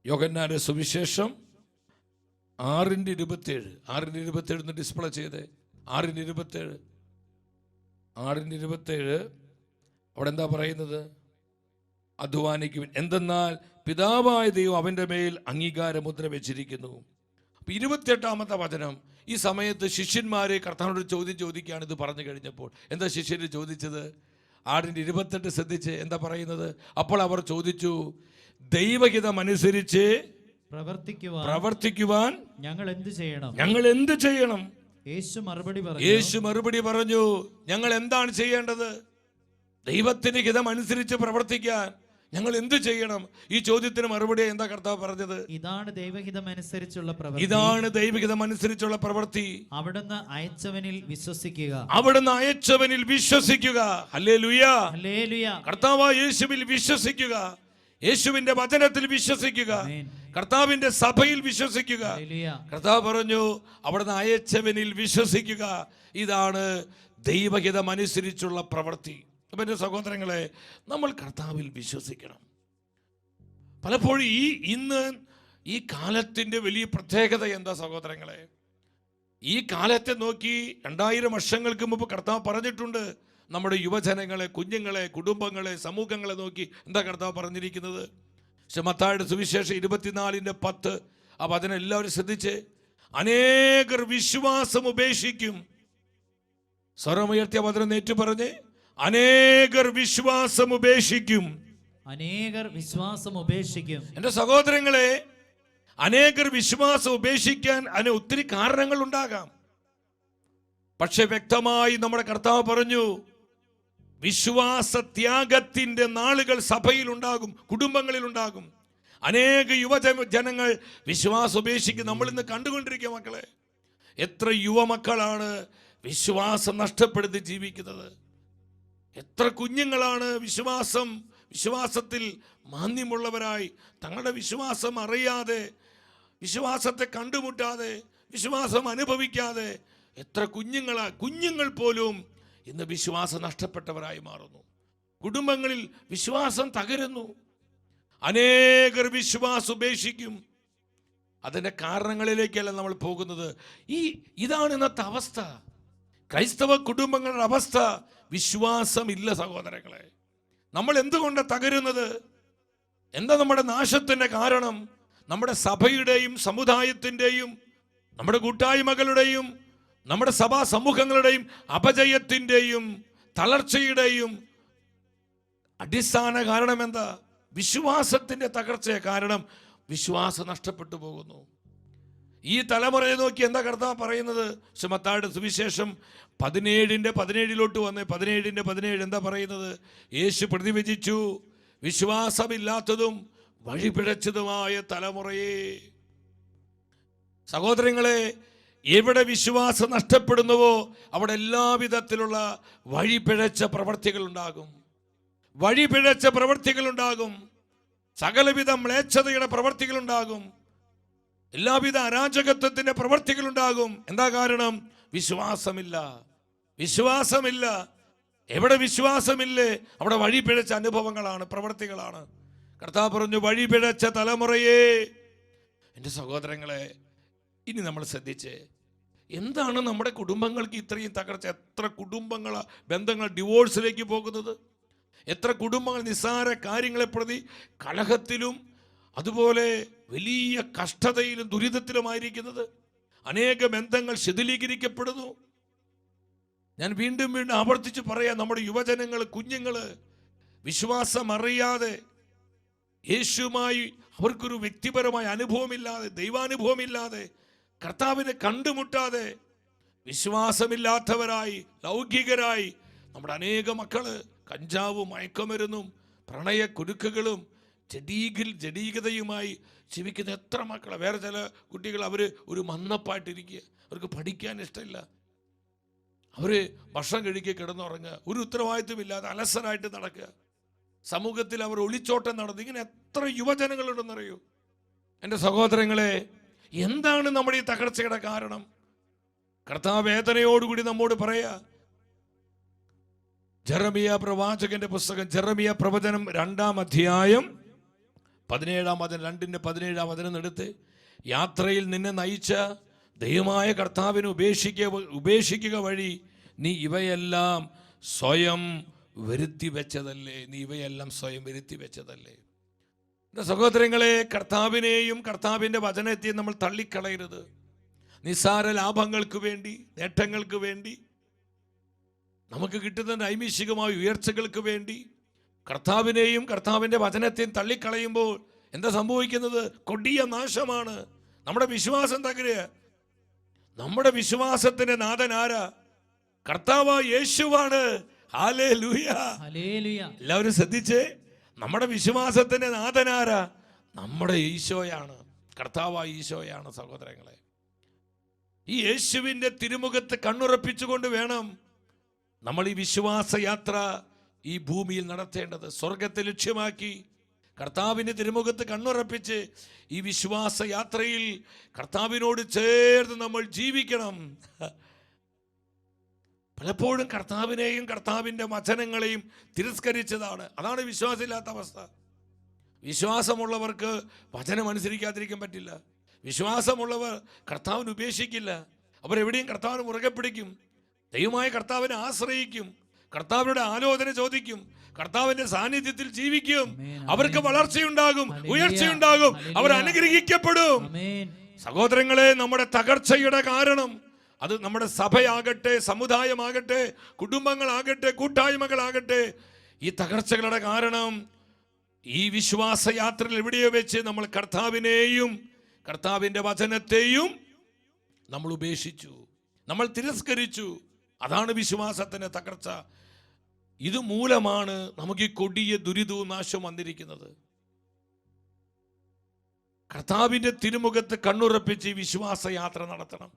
യോഹന്നാന്റെ സുവിശേഷം 6:27. 6:27 ഡിസ്പ്ലേ ചെയ്തേ. 6:27. അവിടെ എന്താ പറയുന്നത്? അധ്വാനിക്കുവിൻ, എന്തെന്നാൽ പിതാവായ ദൈവം അവൻ്റെ മേൽ അംഗീകാരമുദ്ര വെച്ചിരിക്കുന്നു. 28-ാമത്തെ വചനം. ഈ സമയത്ത് ശിഷ്യന്മാരെ കർത്താവിനോട് ചോദ്യം ചോദിക്കുകയാണ്. ഇത് പറഞ്ഞു കഴിഞ്ഞപ്പോൾ എന്താ ശിഷ്യർ ചോദിച്ചത്? 6:28 ശ്രദ്ധിച്ച് എന്താ പറയുന്നത്? അപ്പോൾ അവർ ചോദിച്ചു, ദൈവഹിതം അനുസരിച്ച് പ്രവർത്തിക്കുവാൻ ഞങ്ങൾ എന്ത് ചെയ്യണം? യേശു മറുപടി പറഞ്ഞു, ഞങ്ങൾ എന്താണ് ചെയ്യേണ്ടത്? ദൈവത്തിന്റെ ഹിതം അനുസരിച്ച് പ്രവർത്തിക്കാൻ ഞങ്ങൾ എന്ത് ചെയ്യണം? ഈ ചോദ്യത്തിന് മറുപടി എന്താ കർത്താവ് പറഞ്ഞത്? ഇതാണ് ദൈവഹിതം അനുസരിച്ചുള്ള പ്രവൃത്തി. അവിടുന്ന് അയച്ചവനിൽ വിശ്വസിക്കുക. ഹല്ലേലൂയ. കർത്താവായ യേശുവിൽ വിശ്വസിക്കുക. യേശുവിന്റെ വചനത്തിൽ വിശ്വസിക്കുക. കർത്താവിന്റെ സഭയിൽ വിശ്വസിക്കുക. കർത്താവ് പറഞ്ഞു, അവിടുന്ന് അയച്ചവനിൽ വിശ്വസിക്കുക. ഇതാണ് ദൈവഹിതം അനുസരിച്ചുള്ള പ്രവൃത്തി. അപ്പം എൻ്റെ സഹോദരങ്ങളെ, നമ്മൾ കർത്താവിൽ വിശ്വസിക്കണം. പലപ്പോഴും ഇന്ന് ഈ കാലത്തിൻ്റെ വലിയ പ്രത്യേകത എന്താ സഹോദരങ്ങളെ? ഈ കാലത്തെ നോക്കി 2000 വർഷങ്ങൾക്ക് മുമ്പ് കർത്താവ് പറഞ്ഞിട്ടുണ്ട്. നമ്മുടെ യുവജനങ്ങളെ, കുഞ്ഞുങ്ങളെ, കുടുംബങ്ങളെ, സമൂഹങ്ങളെ നോക്കി എന്താ കർത്താവ് പറഞ്ഞിരിക്കുന്നത്? മത്തായിയുടെ സുവിശേഷം 24:10. അപ്പം അതിനെല്ലാവരും ശ്രദ്ധിച്ച്, അനേകർ വിശ്വാസം ഉപേക്ഷിക്കും. സ്വരമുയർത്തിയ വചനം ഏറ്റു പറഞ്ഞ്, അനേകർ വിശ്വാസം ഉപേക്ഷിക്കും. എന്റെ സഹോദരങ്ങളെ, അനേകർ വിശ്വാസം ഉപേക്ഷിക്കാൻ അതിന് ഒത്തിരി കാരണങ്ങൾ ഉണ്ടാകാം. പക്ഷെ വ്യക്തമായി നമ്മുടെ കർത്താവ് പറഞ്ഞു, വിശ്വാസത്യാഗത്തിന്റെ നാളുകൾ സഭയിൽ ഉണ്ടാകും, കുടുംബങ്ങളിൽ ഉണ്ടാകും. അനേക യുവജനങ്ങൾ വിശ്വാസം ഉപേക്ഷിക്കും. നമ്മൾ ഇന്ന് കണ്ടുകൊണ്ടിരിക്കുക മക്കളെ, എത്ര യുവമക്കളാണ് വിശ്വാസം നഷ്ടപ്പെടുത്തി ജീവിക്കുന്നത്. എത്ര കുഞ്ഞുങ്ങളാണ് വിശ്വാസത്തിൽ മാന്യമുള്ളവരായി തങ്ങളുടെ വിശ്വാസം അറിയാതെ, വിശ്വാസത്തെ കണ്ടുമുട്ടാതെ, വിശ്വാസം അനുഭവിക്കാതെ എത്ര കുഞ്ഞുങ്ങൾ പോലും ഇന്ന് വിശ്വാസം നഷ്ടപ്പെട്ടവരായി മാറുന്നു. കുടുംബങ്ങളിൽ വിശ്വാസം തകരുന്നു. അനേകർ വിശ്വാസം ഉപേക്ഷിക്കും. അതിൻ്റെ കാരണങ്ങളിലേക്കല്ല നമ്മൾ പോകുന്നത്. ഇതാണ് ഇന്നത്തെ അവസ്ഥ. ക്രൈസ്തവ കുടുംബങ്ങളുടെ അവസ്ഥ. വിശ്വാസമില്ല സഹോദരങ്ങളെ. നമ്മൾ എന്തുകൊണ്ട് തകരുന്നത്? എന്താ നമ്മുടെ നാശത്തിൻ്റെ കാരണം? നമ്മുടെ സഭയുടെയും സമുദായത്തിൻ്റെയും നമ്മുടെ കൂട്ടായ്മകളുടെയും നമ്മുടെ സഭാ സമൂഹങ്ങളുടെയും അപജയത്തിൻ്റെയും തളർച്ചയുടെയും അടിസ്ഥാന കാരണം എന്താ? വിശ്വാസത്തിൻ്റെ തകർച്ചയെ കാരണം വിശ്വാസം നഷ്ടപ്പെട്ടു പോകുന്നു. ഈ തലമുറയെ നോക്കി എന്താ കർത്താവ് പറയുന്നത്? മത്തായിയുടെ സുവിശേഷം 17:17 വന്ന് 17:17 എന്താ പറയുന്നത്? യേശു പ്രതിവചിച്ചു, വിശ്വാസമില്ലാത്തതും വഴിപിഴച്ചതുമായ തലമുറയെ. സഹോദരങ്ങളെ, എവിടെ വിശ്വാസം നഷ്ടപ്പെടുന്നുവോ അവിടെ എല്ലാവിധത്തിലുള്ള വഴിപിഴച്ച പ്രവർത്തികളുണ്ടാകും. സകലവിധ മ്ലേച്ഛതയുടെ പ്രവർത്തികളുണ്ടാകും. എല്ലാവിധ അരാജകത്വത്തിന്റെ പ്രവർത്തികളുണ്ടാകും. എന്താ കാരണം? വിശ്വാസമില്ല. എവിടെ വിശ്വാസമില്ലേ അവിടെ വഴിപിഴച്ച അനുഭവങ്ങളാണ്, പ്രവർത്തികളാണ്. കർത്താവ് പറഞ്ഞു, വഴിപിഴച്ച തലമുറയെ. എൻ്റെ സഹോദരങ്ങളെ, ഇനി നമ്മൾ ശ്രദ്ധിച്ചേ, എന്താണ് നമ്മുടെ കുടുംബങ്ങൾക്ക് ഇത്രയും തകർച്ച? എത്ര ബന്ധങ്ങൾ ഡിവോഴ്സിലേക്ക് പോകുന്നത്? എത്ര കുടുംബങ്ങൾ നിസ്സാര കാര്യങ്ങളെ പ്രതി കലഹത്തിലും അതുപോലെ വലിയ കഷ്ടതയിലും ദുരിതത്തിലുമായിരിക്കുന്നത്? അനേക ബന്ധങ്ങൾ ശിഥിലീകരിക്കപ്പെടുന്നു. ഞാൻ വീണ്ടും ആവർത്തിച്ച് പറയാം, നമ്മുടെ യുവജനങ്ങൾ, കുഞ്ഞുങ്ങൾ വിശ്വാസം അറിയാതെ, യേശുവുമായി അവർക്കൊരു വ്യക്തിപരമായ അനുഭവമില്ലാതെ, ദൈവാനുഭവമില്ലാതെ, കർത്താവിനെ കണ്ടുമുട്ടാതെ വിശ്വാസമില്ലാത്തവരായി, ലൗകികരായി നമ്മുടെ അനേക മക്കള് കഞ്ചാവും മയക്കുമരുന്നും പ്രണയ കുരുക്കുകളും ജഡീകതയുമായി ജീവിക്കുന്ന എത്ര മക്കളാണ്. വേറെ ചില കുട്ടികൾ അവർ ഒരു മന്നപ്പായിട്ടിരിക്കുക, അവർക്ക് പഠിക്കാൻ ഇഷ്ടമില്ല, അവർ ഭക്ഷണം കഴിക്കുക, കിടന്നുറങ്ങുക, ഒരു ഉത്തരവാദിത്വമില്ലാതെ അലസരായിട്ട് നടക്കുക, സമൂഹത്തിൽ അവർ ഒളിച്ചോട്ടം നടന്നു. ഇങ്ങനെ എത്ര യുവജനങ്ങളുണ്ടെന്നറിയൂ. എൻ്റെ സഹോദരങ്ങളെ, എന്താണ് നമ്മുടെ ഈ തകർച്ചയുടെ കാരണം? കർത്താവ് വേദനയോടുകൂടി നമ്മോട് പറയാ. ജെറമിയ പ്രവാചകന്റെ പുസ്തകം, ജെറമിയ പ്രവചനം 2-ാം അധ്യായം 17-ാം വചനം, 2:17 വചനം എടുത്ത്, യാത്രയിൽ നിന്നെ നയിച്ച ദൈവമായ കർത്താവിനെ ഉപേക്ഷിക്കുക വഴി നീ ഇവയെല്ലാം സ്വയം വരുത്തി വെച്ചതല്ലേ. നീ ഇവയെല്ലാം സ്വയം വരുത്തി വെച്ചതല്ലേ. എൻ്റെ സഹോദരങ്ങളെ, കർത്താവിനെയും കർത്താവിൻ്റെ വചനത്തെയും നമ്മൾ തള്ളിക്കളയരുത്. നിസ്സാര ലാഭങ്ങൾക്ക് വേണ്ടി, നേട്ടങ്ങൾക്ക് വേണ്ടി, നമുക്ക് കിട്ടുന്ന നൈമിഷികമായ ഉയർച്ചകൾക്ക് വേണ്ടി കർത്താവിനെയും കർത്താവിൻ്റെ വചനത്തെയും തള്ളിക്കളയുമ്പോൾ എന്താ സംഭവിക്കുന്നത്? കൊടിയ നാശമാണ്. നമ്മുടെ വിശ്വാസം തകരുക. നമ്മുടെ വിശ്വാസത്തിന്റെ നാഥൻ ആരാ? കർത്താവായ യേശുവാണ്. ഹല്ലേലൂയ. എല്ലാവരും ശ്രദ്ധിച്ചേ, നമ്മുടെ വിശ്വാസത്തിന്റെ നാഥൻ ആരാ? നമ്മുടെ ഈശോയാണ്, കർത്താവായ ഈശോയാണ്. സഹോദരങ്ങളെ, ഈ യേശുവിൻ്റെ തിരുമുഖത്ത് കണ്ണുറപ്പിച്ചുകൊണ്ട് വേണം നമ്മൾ ഈ വിശ്വാസയാത്ര ഈ ഭൂമിയിൽ നടത്തേണ്ടത്. സ്വർഗത്തെ ലക്ഷ്യമാക്കി കർത്താവിൻ്റെ തിരുമുഖത്ത് കണ്ണുറപ്പിച്ച് ഈ വിശ്വാസയാത്രയിൽ കർത്താവിനോട് ചേർന്ന് നമ്മൾ ജീവിക്കണം. പലപ്പോഴും കർത്താവിനെയും കർത്താവിൻ്റെ വചനങ്ങളെയും തിരസ്കരിച്ചതാണ്. അതാണ് വിശ്വാസമില്ലാത്ത അവസ്ഥ. വിശ്വാസമുള്ളവർക്ക് വചനം അനുസരിക്കാതിരിക്കാൻ പറ്റില്ല. വിശ്വാസമുള്ളവർ കർത്താവിനെ ഉപേക്ഷിക്കില്ല. അവരെവിടെയും കർത്താവിനെ മുറുകെ പിടിക്കും. ദൈവമായ കർത്താവിനെ ആശ്രയിക്കും. കർത്താവിന്റെ ആലോചന ചോദിക്കും. കർത്താവിന്റെ സാന്നിധ്യത്തിൽ ജീവിക്കും. അവർക്ക് വളർച്ചയുണ്ടാകും, ഉയർച്ചയുണ്ടാകും. അവർ അനുഗ്രഹിക്കപ്പെടും. സഹോദരങ്ങളെ, നമ്മുടെ തകർച്ചയുടെ കാരണം അത് നമ്മുടെ സഭയാകട്ടെ, സമുദായമാകട്ടെ, കുടുംബങ്ങളാകട്ടെ, കൂട്ടായ്മകളാകട്ടെ, ഈ തകർച്ചകളുടെ കാരണം ഈ വിശ്വാസയാത്രയിൽ എവിടെയോ വെച്ച് നമ്മൾ കർത്താവിനെയും കർത്താവിൻ്റെ വചനത്തെയും നമ്മൾ ഉപേക്ഷിച്ചു, നമ്മൾ തിരസ്കരിച്ചു. അതാണ് വിശ്വാസത്തിൻ്റെ തകർച്ച. ഇത് മൂലമാണ് നമുക്ക് ഈ കൊടിയ ദുരിതവും നാശവും വന്നിരിക്കുന്നത്. കർത്താവിൻ്റെ തിരുമുഖത്ത് കണ്ണുറപ്പിച്ച് ഈ വിശ്വാസയാത്ര നടത്തണം.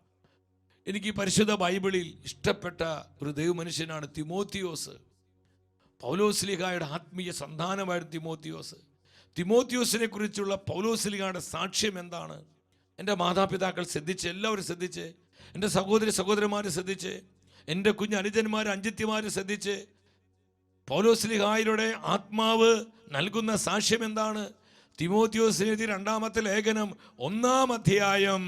എനിക്ക് ഈ പരിശുദ്ധ ബൈബിളിൽ ഇഷ്ടപ്പെട്ട ഒരു ദൈവമനുഷ്യനാണ് തിമോത്തിയോസ്. പൗലോസ്ലീഹായുടെ ആത്മീയ സന്താനമായിരുന്നു തിമോത്തിയോസ്. തിമോത്തിയോസിനെ കുറിച്ചുള്ള പൗലോസ്ലീഹായുടെ സാക്ഷ്യം എന്താണ്? എൻ്റെ മാതാപിതാക്കൾ ശ്രദ്ധിച്ച്, എല്ലാവരും ശ്രദ്ധിച്ച്, എൻ്റെ സഹോദരന്മാർ ശ്രദ്ധിച്ച്, എൻ്റെ കുഞ്ഞ് അനുജന്മാർ, അഞ്ചത്തിമാർ ശ്രദ്ധിച്ച്, പൗലോസ്ലീഹായുടെ ആത്മാവ് നൽകുന്ന സാക്ഷ്യം എന്താണ്? തിമോത്തിയോസിന് എഴുതിയ 2-ാമത്തെ ലേഖനം 1-ാം അധ്യായം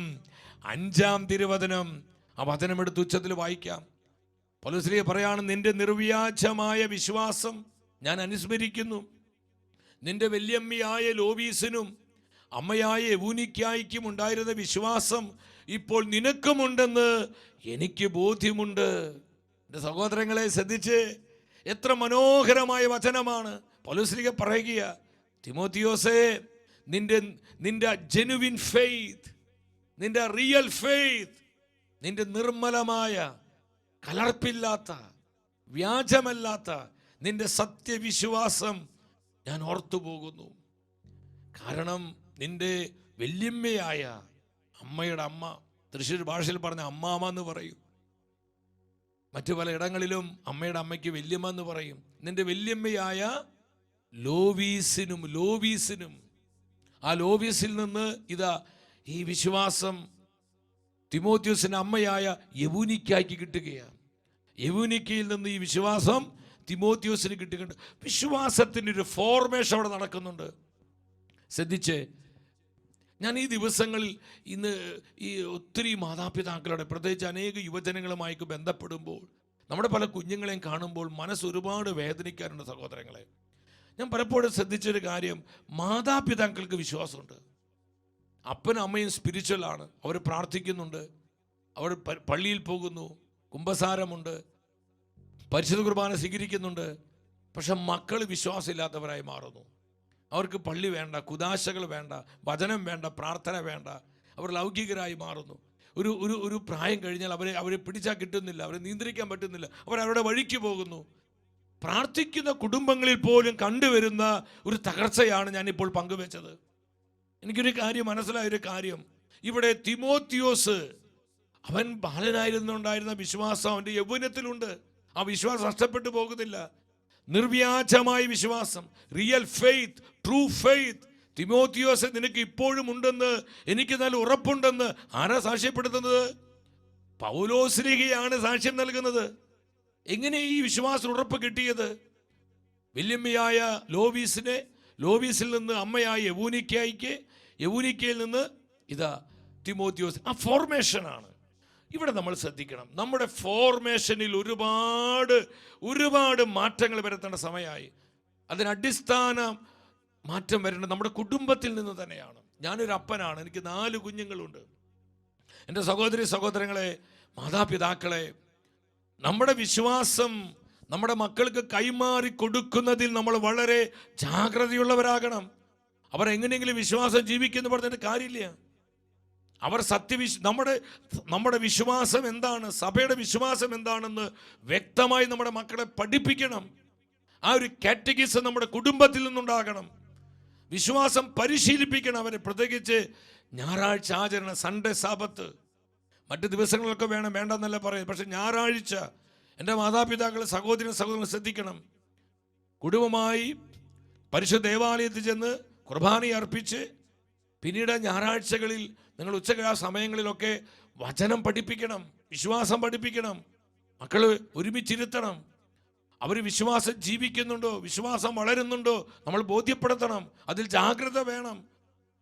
5-ാം തിരുവചനം. ആ വചനം എടുത്ത് ഉച്ചത്തിൽ വായിക്കാം. പൗലോസ്ലീഹ പറയാണ്, നിന്റെ നിർവ്യാജമായ വിശ്വാസം ഞാൻ അനുസ്മരിക്കുന്നു. നിന്റെ വല്യമ്മയായ ലോവീസിനും അമ്മയായ യവൂനിക്കായ്ക്കും ഉണ്ടായിരുന്ന വിശ്വാസം ഇപ്പോൾ നിനക്കുമുണ്ടെന്ന് എനിക്ക് ബോധ്യമുണ്ട്. എൻ്റെ സഹോദരങ്ങളെ ശ്രദ്ധിച്ച്, എത്ര മനോഹരമായ വചനമാണ്. പൗലോസ്ലീഹ പറയുക, തിമോത്തിയോസേ, നിന്റെ ജെനുവിൻ ഫെയ്ത്ത്, നിന്റെ റിയൽ ഫെയ്ത്ത്, നിന്റെ നിർമ്മലമായ, കലർപ്പില്ലാത്ത, വ്യാജമല്ലാത്ത നിന്റെ സത്യവിശ്വാസം ഞാൻ ഓർത്തുപോകുന്നു. കാരണം നിന്റെ വല്യമ്മയായ അമ്മയുടെ അമ്മ, തൃശ്ശൂർ ഭാഷയിൽ പറഞ്ഞ അമ്മാമ്മ എന്ന് പറയും, മറ്റു പല ഇടങ്ങളിലും അമ്മയുടെ അമ്മയ്ക്ക് വല്യമ്മ എന്ന് പറയും. നിന്റെ വല്യമ്മയായ ലോവീസിനും ആ ലോവീസിൽ നിന്ന് ഇതാ ഈ വിശ്വാസം തിമോത്തിയോസിന്റെ അമ്മയായ യവൂനിക്കായ്ക്ക് കിട്ടുകയാണ്. യവൂനിക്കയിൽ നിന്ന് ഈ വിശ്വാസം തിമോത്തിയോസിന് കിട്ടുകയുണ്ട്. വിശ്വാസത്തിൻ്റെ ഒരു ഫോർമേഷൻ അവിടെ നടക്കുന്നുണ്ട്. ശ്രദ്ധിച്ച്, ഞാൻ ഈ ദിവസങ്ങളിൽ ഇന്ന് ഈ ഒത്തിരി മാതാപിതാക്കളുടെ, പ്രത്യേകിച്ച് അനേക യുവജനങ്ങളുമായി ബന്ധപ്പെടുമ്പോൾ, നമ്മുടെ പല കുഞ്ഞുങ്ങളെയും കാണുമ്പോൾ മനസ്സ് ഒരുപാട് വേദനിക്കാറുണ്ട്. സഹോദരങ്ങളെ, ഞാൻ പലപ്പോഴും ശ്രദ്ധിച്ചൊരു കാര്യം, മാതാപിതാക്കൾക്ക് വിശ്വാസമുണ്ട്. അപ്പനും അമ്മയും സ്പിരിച്വലാണ്. അവർ പ്രാർത്ഥിക്കുന്നുണ്ട്, അവർ പള്ളിയിൽ പോകുന്നു, കുമ്പസാരമുണ്ട്, പരിശുദ്ധ കുർബാന സ്വീകരിക്കുന്നുണ്ട്. പക്ഷെ മക്കൾ വിശ്വാസമില്ലാത്തവരായി മാറുന്നു. അവർക്ക് പള്ളി വേണ്ട, കുദാശകൾ വേണ്ട, വചനം വേണ്ട, പ്രാർത്ഥന വേണ്ട. അവർ ലൗകികരായി മാറുന്നു. ഒരു പ്രായം കഴിഞ്ഞാൽ അവരെ പിടിച്ചാൽ കിട്ടുന്നില്ല, അവരെ നിയന്ത്രിക്കാൻ പറ്റുന്നില്ല, അവരവരുടെ വഴിക്ക് പോകുന്നു. പ്രാർത്ഥിക്കുന്ന കുടുംബങ്ങളിൽ പോലും കണ്ടുവരുന്ന ഒരു തകർച്ചയാണ് ഞാനിപ്പോൾ പങ്കുവെച്ചത്. എനിക്കൊരു കാര്യം മനസ്സിലായൊരു കാര്യം, ഇവിടെ തിമോത്തിയോസ്, അവൻ ബാലനായിരുന്നുണ്ടായിരുന്ന വിശ്വാസം അവൻ്റെ യൗവനത്തിലുണ്ട്. ആ വിശ്വാസം നഷ്ടപ്പെട്ടു പോകുന്നില്ല. നിർവ്യാജമായ വിശ്വാസം, റിയൽ ഫെയ്ത്ത്, ട്രൂ ഫെയ്ത്ത്. തിമോത്തിയോസ്, നിനക്ക് ഇപ്പോഴും ഉണ്ടെന്ന് എനിക്ക് നല്ല ഉറപ്പുണ്ടെന്ന് ആരാ സാക്ഷ്യപ്പെടുത്തുന്നത്? പൗലോസ്ലീഹയാണ് സാക്ഷ്യം നൽകുന്നത്. എങ്ങനെ ഈ വിശ്വാസം ഉറപ്പ് കിട്ടിയത്? വല്യമ്മയായ ലോവീസിനെ ലോവീസിൽ നിന്ന് അമ്മയായ യവൂനിക്കയ്ക്ക്, യവൂനിക്കയിൽ നിന്ന് ഇതാ തിമോത്തിയോസ്. ആ ഫോർമേഷനാണ് ഇവിടെ നമ്മൾ ശ്രദ്ധിക്കണം. നമ്മുടെ ഫോർമേഷനിൽ ഒരുപാട് മാറ്റങ്ങൾ വരുത്തേണ്ട സമയമായി. അതിന് അടിസ്ഥാന മാറ്റം വരേണ്ടത് നമ്മുടെ കുടുംബത്തിൽ നിന്ന് തന്നെയാണ്. ഞാനൊരു അപ്പനാണ്, എനിക്ക് 4 കുഞ്ഞുങ്ങളുണ്ട്. എൻ്റെ സഹോദരങ്ങളെ, മാതാപിതാക്കളെ, നമ്മുടെ വിശ്വാസം നമ്മുടെ മക്കൾക്ക് കൈമാറി കൊടുക്കുന്നതിൽ നമ്മൾ വളരെ ജാഗ്രതയുള്ളവരാകണം. അവർ എങ്ങനെയെങ്കിലും വിശ്വാസം ജീവിക്കുന്നു പറഞ്ഞിട്ട് കാര്യമില്ല. അവർ നമ്മുടെ വിശ്വാസം എന്താണ്, സഭയുടെ വിശ്വാസം എന്താണെന്ന് വ്യക്തമായി നമ്മുടെ മക്കളെ പഠിപ്പിക്കണം. ആ ഒരു കാറ്റഗിസം നമ്മുടെ കുടുംബത്തിൽ നിന്നുണ്ടാകണം. വിശ്വാസം പരിശീലിപ്പിക്കണം അവരെ. പ്രത്യേകിച്ച് ഞായറാഴ്ച ആചരണം, സൺഡേ സാബത്ത്, മറ്റു ദിവസങ്ങളിലൊക്കെ വേണ്ടെന്നല്ല പറയും. പക്ഷെ ഞായറാഴ്ച എൻ്റെ മാതാപിതാക്കൾ, സഹോദരൻ ശ്രദ്ധിക്കണം. കുടുംബമായി പരിശുദ്ധ ദേവാലയത്തിൽ ചെന്ന് കുർബാന അർപ്പിച്ച് പിന്നീട് ഞായറാഴ്ചകളിൽ നിങ്ങൾ ഉച്ചകാല സമയങ്ങളിലൊക്കെ വചനം പഠിപ്പിക്കണം, വിശ്വാസം പഠിപ്പിക്കണം. മക്കൾ ഒരുമിച്ചിരുത്തണം. അവർ വിശ്വാസം ജീവിക്കുന്നുണ്ടോ, വിശ്വാസം വളരുന്നുണ്ടോ നമ്മൾ ബോധ്യപ്പെടുത്തണം. അതിൽ ജാഗ്രത വേണം.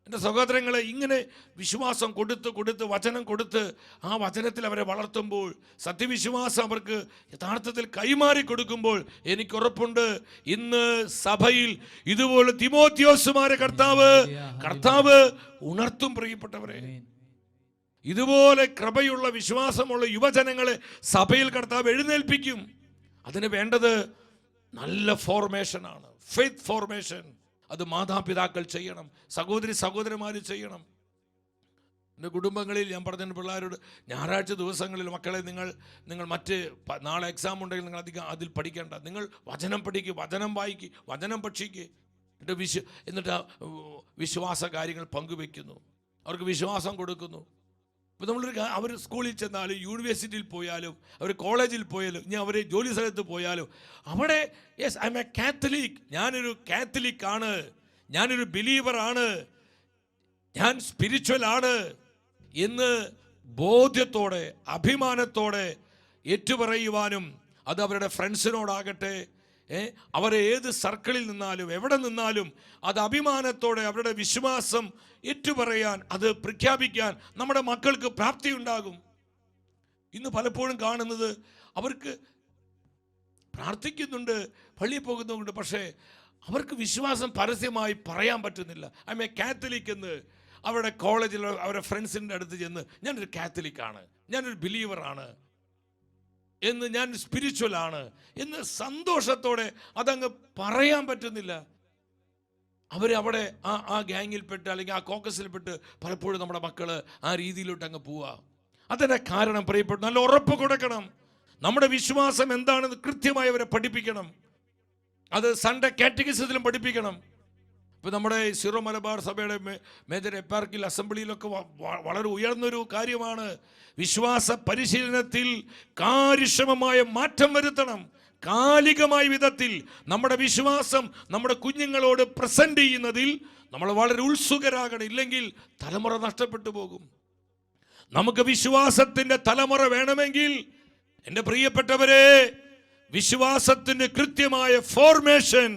എൻ്റെ സഹോദരങ്ങളെ, ഇങ്ങനെ വിശ്വാസം കൊടുത്ത് വചനം കൊടുത്ത് ആ വചനത്തിൽ അവരെ വളർത്തുമ്പോൾ, സത്യവിശ്വാസം അവർക്ക് യഥാർത്ഥത്തിൽ കൈമാറി കൊടുക്കുമ്പോൾ, എനിക്ക് ഉറപ്പുണ്ട് ഇന്ന് സഭയിൽ ഇതുപോലെ തിമോത്തിയോസുമാരെ കർത്താവ് ഉണർത്തും. പ്രിയപ്പെട്ടവരെ, ഇതുപോലെ കൃപയുള്ള വിശ്വാസമുള്ള യുവജനങ്ങളെ സഭയിൽ കർത്താവ് എഴുന്നേൽപ്പിക്കും. അതിന് വേണ്ടത് നല്ല ഫോർമേഷനാണ്, ഫെയ്ത്ത് ഫോർമേഷൻ. അത് മാതാപിതാക്കൾ ചെയ്യണം, സഹോദരന്മാർ ചെയ്യണം. എൻ്റെ കുടുംബങ്ങളിൽ ഞാൻ പറഞ്ഞ പിള്ളേരോട്, ഞായറാഴ്ച ദിവസങ്ങളിൽ മക്കളെ നിങ്ങൾ മറ്റ് നാളെ എക്സാം ഉണ്ടെങ്കിൽ നിങ്ങൾ അധികം അതിൽ പഠിക്കേണ്ട. നിങ്ങൾ വചനം പഠിക്കുക, വചനം വായിക്കുക, വചനം ഭക്ഷിക്കുക. എന്നിട്ട് വിശ്വാസ കാര്യങ്ങൾ പങ്കുവെക്കുന്നു, അവർക്ക് വിശ്വാസം കൊടുക്കുന്നു. ഇപ്പോൾ അവർ സ്കൂളിൽ ചെന്നാലും യൂണിവേഴ്സിറ്റിയിൽ പോയാലും അവർ കോളേജിൽ പോയാലും ഇനി അവർ ജോലി സ്ഥലത്ത് പോയാലും അവിടെ yes I am a Catholic, ഞാനൊരു കാത്തലിക് ആണ്, ഞാനൊരു ബിലീവറാണ്, ഞാൻ സ്പിരിച്വൽ ആണ് എന്ന് ബോധ്യത്തോടെ അഭിമാനത്തോടെ ഏറ്റുപറയുവാനും, അത് അവരുടെ ഫ്രണ്ട്സിനോടാകട്ടെ, അവരെ ഏത് സർക്കിളിൽ നിന്നാലും എവിടെ നിന്നാലും അത് അഭിമാനത്തോടെ അവരുടെ വിശ്വാസം ഏറ്റുപറയാൻ, അത് പ്രഖ്യാപിക്കാൻ നമ്മുടെ മക്കൾക്ക് പ്രാപ്തി ഉണ്ടാകും. ഇന്ന് പലപ്പോഴും കാണുന്നത്, അവർക്ക് പ്രാർത്ഥിക്കുന്നുണ്ട്, പള്ളിയിൽ പോകുന്നുണ്ട്, പക്ഷേ അവർക്ക് വിശ്വാസം പരസ്യമായി പറയാൻ പറ്റുന്നില്ല. ഐ എം എ കാത്തലിക് എന്ന് അവരുടെ കോളേജിൽ അവരുടെ ഫ്രണ്ട്സിൻ്റെ അടുത്ത് ചെന്ന് ഞാനൊരു കാത്തലിക്കാണ്, ഞാനൊരു ബിലീവറാണ് എന്ന്, ഞാൻ സ്പിരിച്വൽ ആണ് എന്ന് സന്തോഷത്തോടെ അതങ്ങ് പറയാൻ പറ്റുന്നില്ല. അവരവിടെ ആ ഗ്യാങ്ങിൽപ്പെട്ട് അല്ലെങ്കിൽ ആ കോക്കസിൽപ്പെട്ട് പലപ്പോഴും നമ്മുടെ മക്കൾ ആ രീതിയിലോട്ട് അങ്ങ് പോവുക. അതിൻ്റെ കാരണം പ്രിയപ്പെട്ട നല്ല ഉറപ്പ് കൊടുക്കണം. നമ്മുടെ വിശ്വാസം എന്താണെന്ന് കൃത്യമായി അവരെ പഠിപ്പിക്കണം. അത് സൺഡേ കാറ്റഗിസത്തിലും പഠിപ്പിക്കണം. ഇപ്പോൾ നമ്മുടെ സിറോ മലബാർ സഭയുടെ മേജർ എപ്പാർക്കിൽ അസംബ്ലിയിലൊക്കെ വളരെ ഉയർന്നൊരു കാര്യമാണ് വിശ്വാസ പരിശീലനത്തിൽ കാര്യക്ഷമമായ മാറ്റം വരുത്തണം. കാലികമായ വിധത്തിൽ നമ്മുടെ വിശ്വാസം നമ്മുടെ കുഞ്ഞുങ്ങളോട് പ്രസന്റ് ചെയ്യുന്നതിൽ നമ്മൾ വളരെ ഉത്സുകരാകണം. ഇല്ലെങ്കിൽ തലമുറ നഷ്ടപ്പെട്ടു പോകും. നമുക്ക് വിശ്വാസത്തിൻ്റെ തലമുറ വേണമെങ്കിൽ എൻ്റെ പ്രിയപ്പെട്ടവരെ, വിശ്വാസത്തിൻ്റെ കൃത്യമായ ഫോർമേഷൻ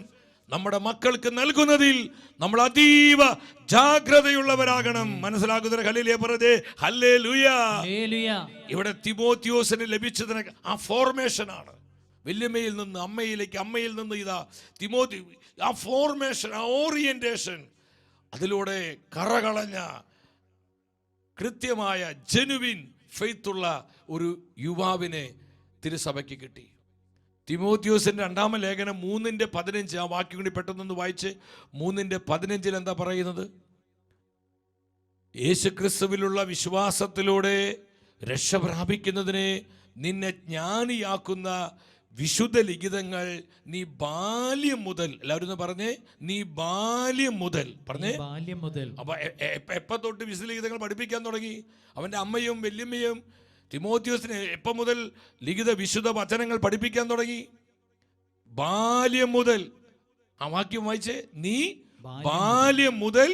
നമ്മുടെ മക്കൾക്ക് നൽകുന്നതിൽ നമ്മൾ അതീവ ജാഗ്രതയുള്ളവരാകണം. മനസ്സിലാകുന്ന ഹല്ലേലൂയ പറഞ്ഞേ, ഹല്ലേലൂയ. ഇവിടെ തിമോത്തിയോസിന് ലഭിച്ചതിന് ആ ഫോർമേഷനാണ്. വല്യമ്മയിൽ നിന്ന് അമ്മയിലേക്ക്, അമ്മയിൽ നിന്ന് ഇതാ തിമോത്തി. ആ ഫോർമേഷൻ, ആ ഓറിയന്റേഷൻ, അതിലൂടെ കറകളഞ്ഞ കൃത്യമായ ജെനുവിൻ ഫെയ്ത്തുള്ള ഒരു യുവാവിനെ തിരുസഭയ്ക്ക് കിട്ടി. തിമോത്തിയോസിന്റെ 2-ാം ലേഖനം 3:15 ആ വാക്യം കൂടി പെട്ടെന്നൊന്ന് വായിച്ച്. 3:15 എന്താ പറയുന്നത്? യേശുക്രിസ്തുവിലുള്ള വിശ്വാസത്തിലൂടെ രക്ഷ പ്രാപിക്കുന്നതിനെ നിന്നെ ജ്ഞാനിയാക്കുന്ന വിശുദ്ധ ലിഖിതങ്ങൾ നീ ബാല്യം മുതൽ, എല്ലാവരും ഒന്ന് പറഞ്ഞേ, നീ ബാല്യം മുതൽ പറഞ്ഞേ. അപ്പൊ എപ്പ തൊട്ട് വിശുദ്ധ ലിഖിതങ്ങൾ പഠിപ്പിക്കാൻ തുടങ്ങി? അവന്റെ അമ്മയും വല്യമ്മയും തിമോത്തിയോസിന് എപ്പം മുതൽ ലിഖിത വിശുദ്ധ വചനങ്ങൾ പഠിപ്പിക്കാൻ തുടങ്ങി? ബാല്യം മുതൽ. ആ വാക്യം വായിച്ചേ, നീ ബാല്യം മുതൽ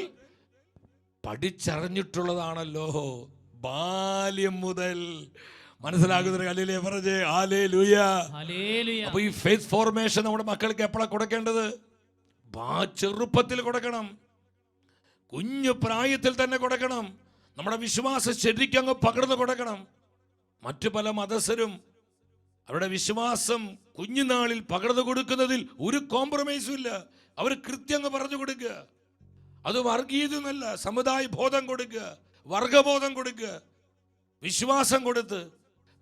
പഠിച്ചറിഞ്ഞിട്ടുള്ളതാണല്ലോ. ബാല്യം മുതൽ. മനസ്സിലാകുന്ന ഹല്ലേലൂയ പറഞ്ഞേ, ഹല്ലേലൂയ. അപ്പൊ ഈ ഫെയ്ത്ത് ഫോർമേഷൻ നമ്മുടെ മക്കൾക്ക് എപ്പോഴാണ് കൊടുക്കേണ്ടത്? ചെറുപ്പത്തിൽ കൊടുക്കണം, കുഞ്ഞു പ്രായത്തിൽ തന്നെ കൊടുക്കണം. നമ്മുടെ വിശ്വാസം ശരിക്കങ്ങ് പകർന്നു കൊടുക്കണം. മറ്റു പല മതസ്ഥരും അവരുടെ വിശ്വാസം കുഞ്ഞുനാളിൽ പകർന്നു കൊടുക്കുന്നതിൽ ഒരു കോംപ്രമൈസും ഇല്ല. അവർ കൃത്യങ്ങ് പറഞ്ഞു കൊടുക്കുക. അത് വർഗീയതയൊന്നുമല്ല, സമുദായ ബോധം കൊടുക്കുക, വർഗബോധം കൊടുക്കുക, വിശ്വാസം കൊടുത്ത്.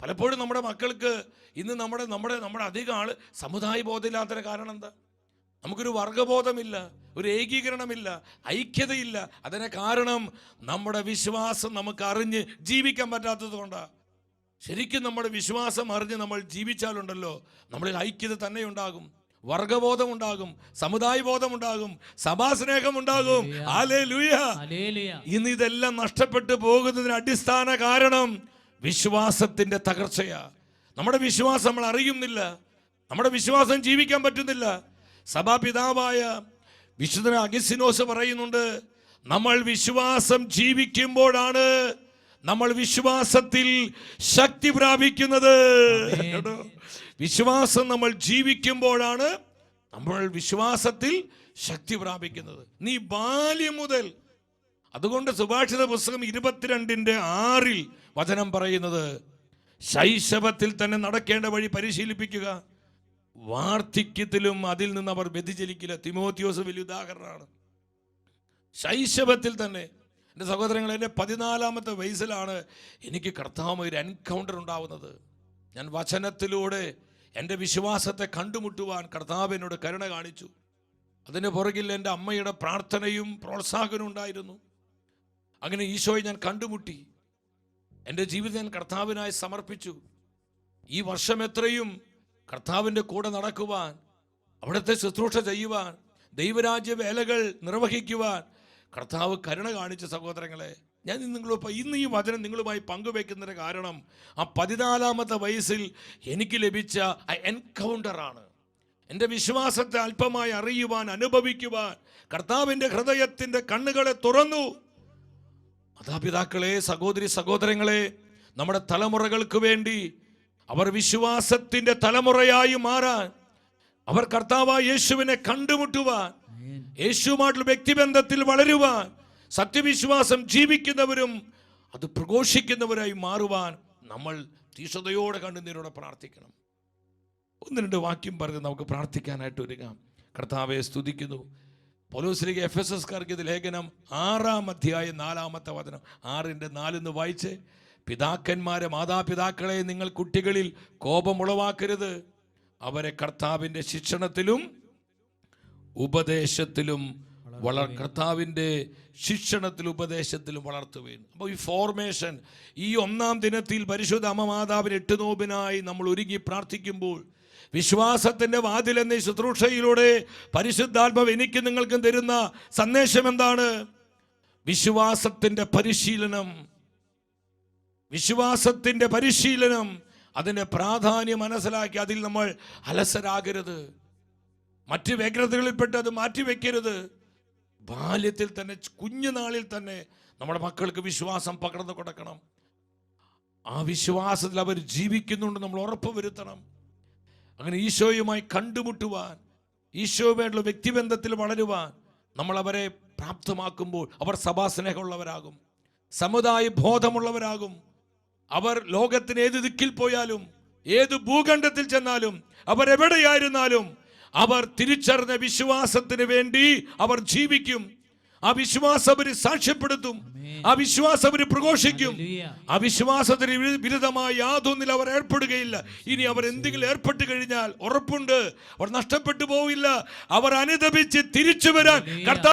പലപ്പോഴും നമ്മുടെ മക്കൾക്ക് ഇന്ന് നമ്മുടെ അധികം ആള് സമുദായ ബോധമില്ലാത്തതിന് കാരണം എന്താ? നമുക്കൊരു വർഗബോധമില്ല, ഒരു ഏകീകരണമില്ല, ഐക്യതയില്ല. അതിന് കാരണം നമ്മുടെ വിശ്വാസം നമുക്ക് അറിഞ്ഞ് ജീവിക്കാൻ പറ്റാത്തത് കൊണ്ടാണ്. ശരിക്കും നമ്മുടെ വിശ്വാസം അറിഞ്ഞ് നമ്മൾ ജീവിച്ചാലുണ്ടല്ലോ, നമ്മളിൽ ഐക്യത തന്നെ ഉണ്ടാകും, വർഗബോധം ഉണ്ടാകും, സമുദായ ബോധം ഉണ്ടാകും, സഭാസ്നേഹം ഉണ്ടാകും. ഹല്ലേലൂയ. ഇന്ന് ഇതെല്ലാം നഷ്ടപ്പെട്ടു പോകുന്നതിന് അടിസ്ഥാന കാരണം വിശ്വാസത്തിന്റെ തകർച്ചയാ. നമ്മുടെ വിശ്വാസം നമ്മൾ അറിയുന്നില്ല, നമ്മുടെ വിശ്വാസം ജീവിക്കാൻ പറ്റുന്നില്ല. സഭാപിതാവായ വിശുദ്ധ അഗസ്തീനോസ് പറയുന്നുണ്ട്, നമ്മൾ വിശ്വാസം ജീവിക്കുമ്പോഴാണ് നമ്മൾ വിശ്വാസത്തിൽ ശക്തി പ്രാപിക്കുന്നത്. വിശ്വാസം നമ്മൾ ജീവിക്കുമ്പോഴാണ് നമ്മൾ വിശ്വാസത്തിൽ ശക്തി പ്രാപിക്കുന്നത്. നീ ബാല്യം മുതൽ. അതുകൊണ്ട് സുഭാഷിത പുസ്തകം 22:6 വചനം പറയുന്നത്, ശൈശവത്തിൽ തന്നെ നടക്കേണ്ട വഴി പരിശീലിപ്പിക്കുക, വാർദ്ധക്യത്തിലും അതിൽ നിന്ന് അവർ വ്യതിചലിക്കില്ല. തിമോത്തിയോസ് വലിയ ഉദാഹരണമാണ്. ശൈശവത്തിൽ തന്നെ. എൻ്റെ സഹോദരങ്ങൾ, എൻ്റെ 14-ാമത്തെ വയസ്സിലാണ് എനിക്ക് കർത്താവ് ഒരു എൻകൗണ്ടർ ഉണ്ടാവുന്നത്. ഞാൻ വചനത്തിലൂടെ എൻ്റെ വിശ്വാസത്തെ കണ്ടുമുട്ടുവാൻ കർത്താവ് എന്നോട് കരുണ കാണിച്ചു. അതിന് പുറകിൽ എൻ്റെ അമ്മയുടെ പ്രാർത്ഥനയും പ്രോത്സാഹനവും ഉണ്ടായിരുന്നു. അങ്ങനെ ഈശോയെ ഞാൻ കണ്ടുമുട്ടി. എൻ്റെ ജീവിതം ഞാൻ കർത്താവിനായി സമർപ്പിച്ചു. ഈ വർഷം എത്രയും കർത്താവിൻ്റെ കൂടെ നടക്കുവാൻ, അവിടുത്തെ ശുശ്രൂഷ ചെയ്യുവാൻ, ദൈവരാജ്യ വേലകൾ നിർവഹിക്കുവാൻ കർത്താവ് കരുണ കാണിച്ച സഹോദരങ്ങളെ. ഞാൻ ഇന്ന് ഈ വചനം നിങ്ങളുമായി പങ്കുവെക്കുന്നതിന് കാരണം ആ 14-ാമത്തെ വയസ്സിൽ എനിക്ക് ലഭിച്ച ആ എൻകൗണ്ടറാണ്. എൻ്റെ വിശ്വാസത്തെ അല്പമായി അറിയുവാൻ, അനുഭവിക്കുവാൻ കർത്താവിൻ്റെ ഹൃദയത്തിൻ്റെ കണ്ണുകളെ തുറന്നു. മാതാപിതാക്കളെ, സഹോദരി സഹോദരങ്ങളെ, നമ്മുടെ തലമുറകൾക്ക് വേണ്ടി അവർ വിശ്വാസത്തിൻ്റെ തലമുറയായി മാറാൻ, അവർ കർത്താവായ യേശുവിനെ കണ്ടുമുട്ടുവാൻ, യേശുവുമായിട്ടുള്ള വ്യക്തിബന്ധത്തിൽ വളരുവാൻ, സത്യവിശ്വാസം ജീവിക്കുന്നവരും അത് പ്രഘോഷിക്കുന്നവരായി മാറുവാൻ നമ്മൾ തീഷ്ണതയോടെ കണ്ണുനീരോടെ പ്രാർത്ഥിക്കണം. 1-2 വാക്യം പറഞ്ഞ് നമുക്ക് പ്രാർത്ഥിക്കാനായിട്ട് ഒരുങ്ങാം. കർത്താവെ സ്തുതിക്കുന്നു. പൗലോസ്ലീഹ എഫെസസ്കാർക്ക് ഇത് ലേഖനം 6-ാം അധ്യായം 4-ാമത്തെ വചനം 6:4 വായിച്ച്, പിതാക്കന്മാരെ, മാതാപിതാക്കളെ, നിങ്ങൾ കുട്ടികളിൽ കോപമുളവാക്കരുത്, അവരെ കർത്താവിൻ്റെ ശിക്ഷണത്തിലും ഉപദേശത്തിലും കർത്താവിൻ്റെ ശിക്ഷണത്തിലും ഉപദേശത്തിലും വളർത്തുകയും. അപ്പോൾ ഈ ഫോർമേഷൻ, ഈ 1-ാം ദിനത്തിൽ പരിശുദ്ധ അമ്മ മാതാവിന് 8 നോമ്പിനായി നമ്മൾ ഒരുങ്ങി പ്രാർത്ഥിക്കുമ്പോൾ, വിശ്വാസത്തിൻ്റെ വാതിൽ എന്ന ശുശ്രൂഷയിലൂടെ പരിശുദ്ധാത്മാവ് എനിക്ക് നിങ്ങൾക്കും തരുന്ന സന്ദേശം എന്താണ്? വിശ്വാസത്തിൻ്റെ പരിശീലനം. വിശ്വാസത്തിൻ്റെ പരിശീലനം, അതിൻ്റെ പ്രാധാന്യം മനസ്സിലാക്കി അതിൽ നമ്മൾ അലസരാകരുത്. മറ്റ് വ്യഗ്രതകളിൽപ്പെട്ട് അത് മാറ്റിവെക്കരുത്. ബാല്യത്തിൽ തന്നെ, കുഞ്ഞുനാളിൽ തന്നെ നമ്മുടെ മക്കൾക്ക് വിശ്വാസം പകർന്നു കൊടുക്കണം. ആ വിശ്വാസത്തിൽ അവർ ജീവിക്കുന്നുണ്ട് നമ്മൾ ഉറപ്പ് വരുത്തണം. അങ്ങനെ ഈശോയുമായി കണ്ടുമുട്ടുവാൻ, ഈശോയുമായിട്ടുള്ള വ്യക്തിബന്ധത്തിൽ വളരുവാൻ നമ്മൾ അവരെ പ്രാപ്തമാക്കുമ്പോൾ അവർ സഭാസ്നേഹമുള്ളവരാകും, സമുദായ ബോധമുള്ളവരാകും. അവർ ലോകത്തിന് ഏത് ദിക്കിൽ പോയാലും, ഏത് ഭൂഖണ്ഡത്തിൽ ചെന്നാലും, അവരെവിടെയായിരുന്നാലും അവർ തിരിച്ചറിഞ്ഞ വിശ്വാസത്തിന് വേണ്ടി അവർ ജീവിക്കും. ആ വിശ്വാസം അവർ സാക്ഷ്യപ്പെടുത്തും, ആ വിശ്വാസം അവർ പ്രഘോഷിക്കും. ആ വിശ്വാസത്തിന് വിരുദ്ധമായി യാതൊന്നിൽ അവർ ഏർപ്പെടുകയില്ല. ഇനി അവർ എന്തെങ്കിലും ഏർപ്പെട്ട് കഴിഞ്ഞാൽ ഉറപ്പുണ്ട്, അവർ നഷ്ടപ്പെട്ടു പോവില്ല. അവർ അനുദപിച്ച് തിരിച്ചു വരാൻ കർത്താവ്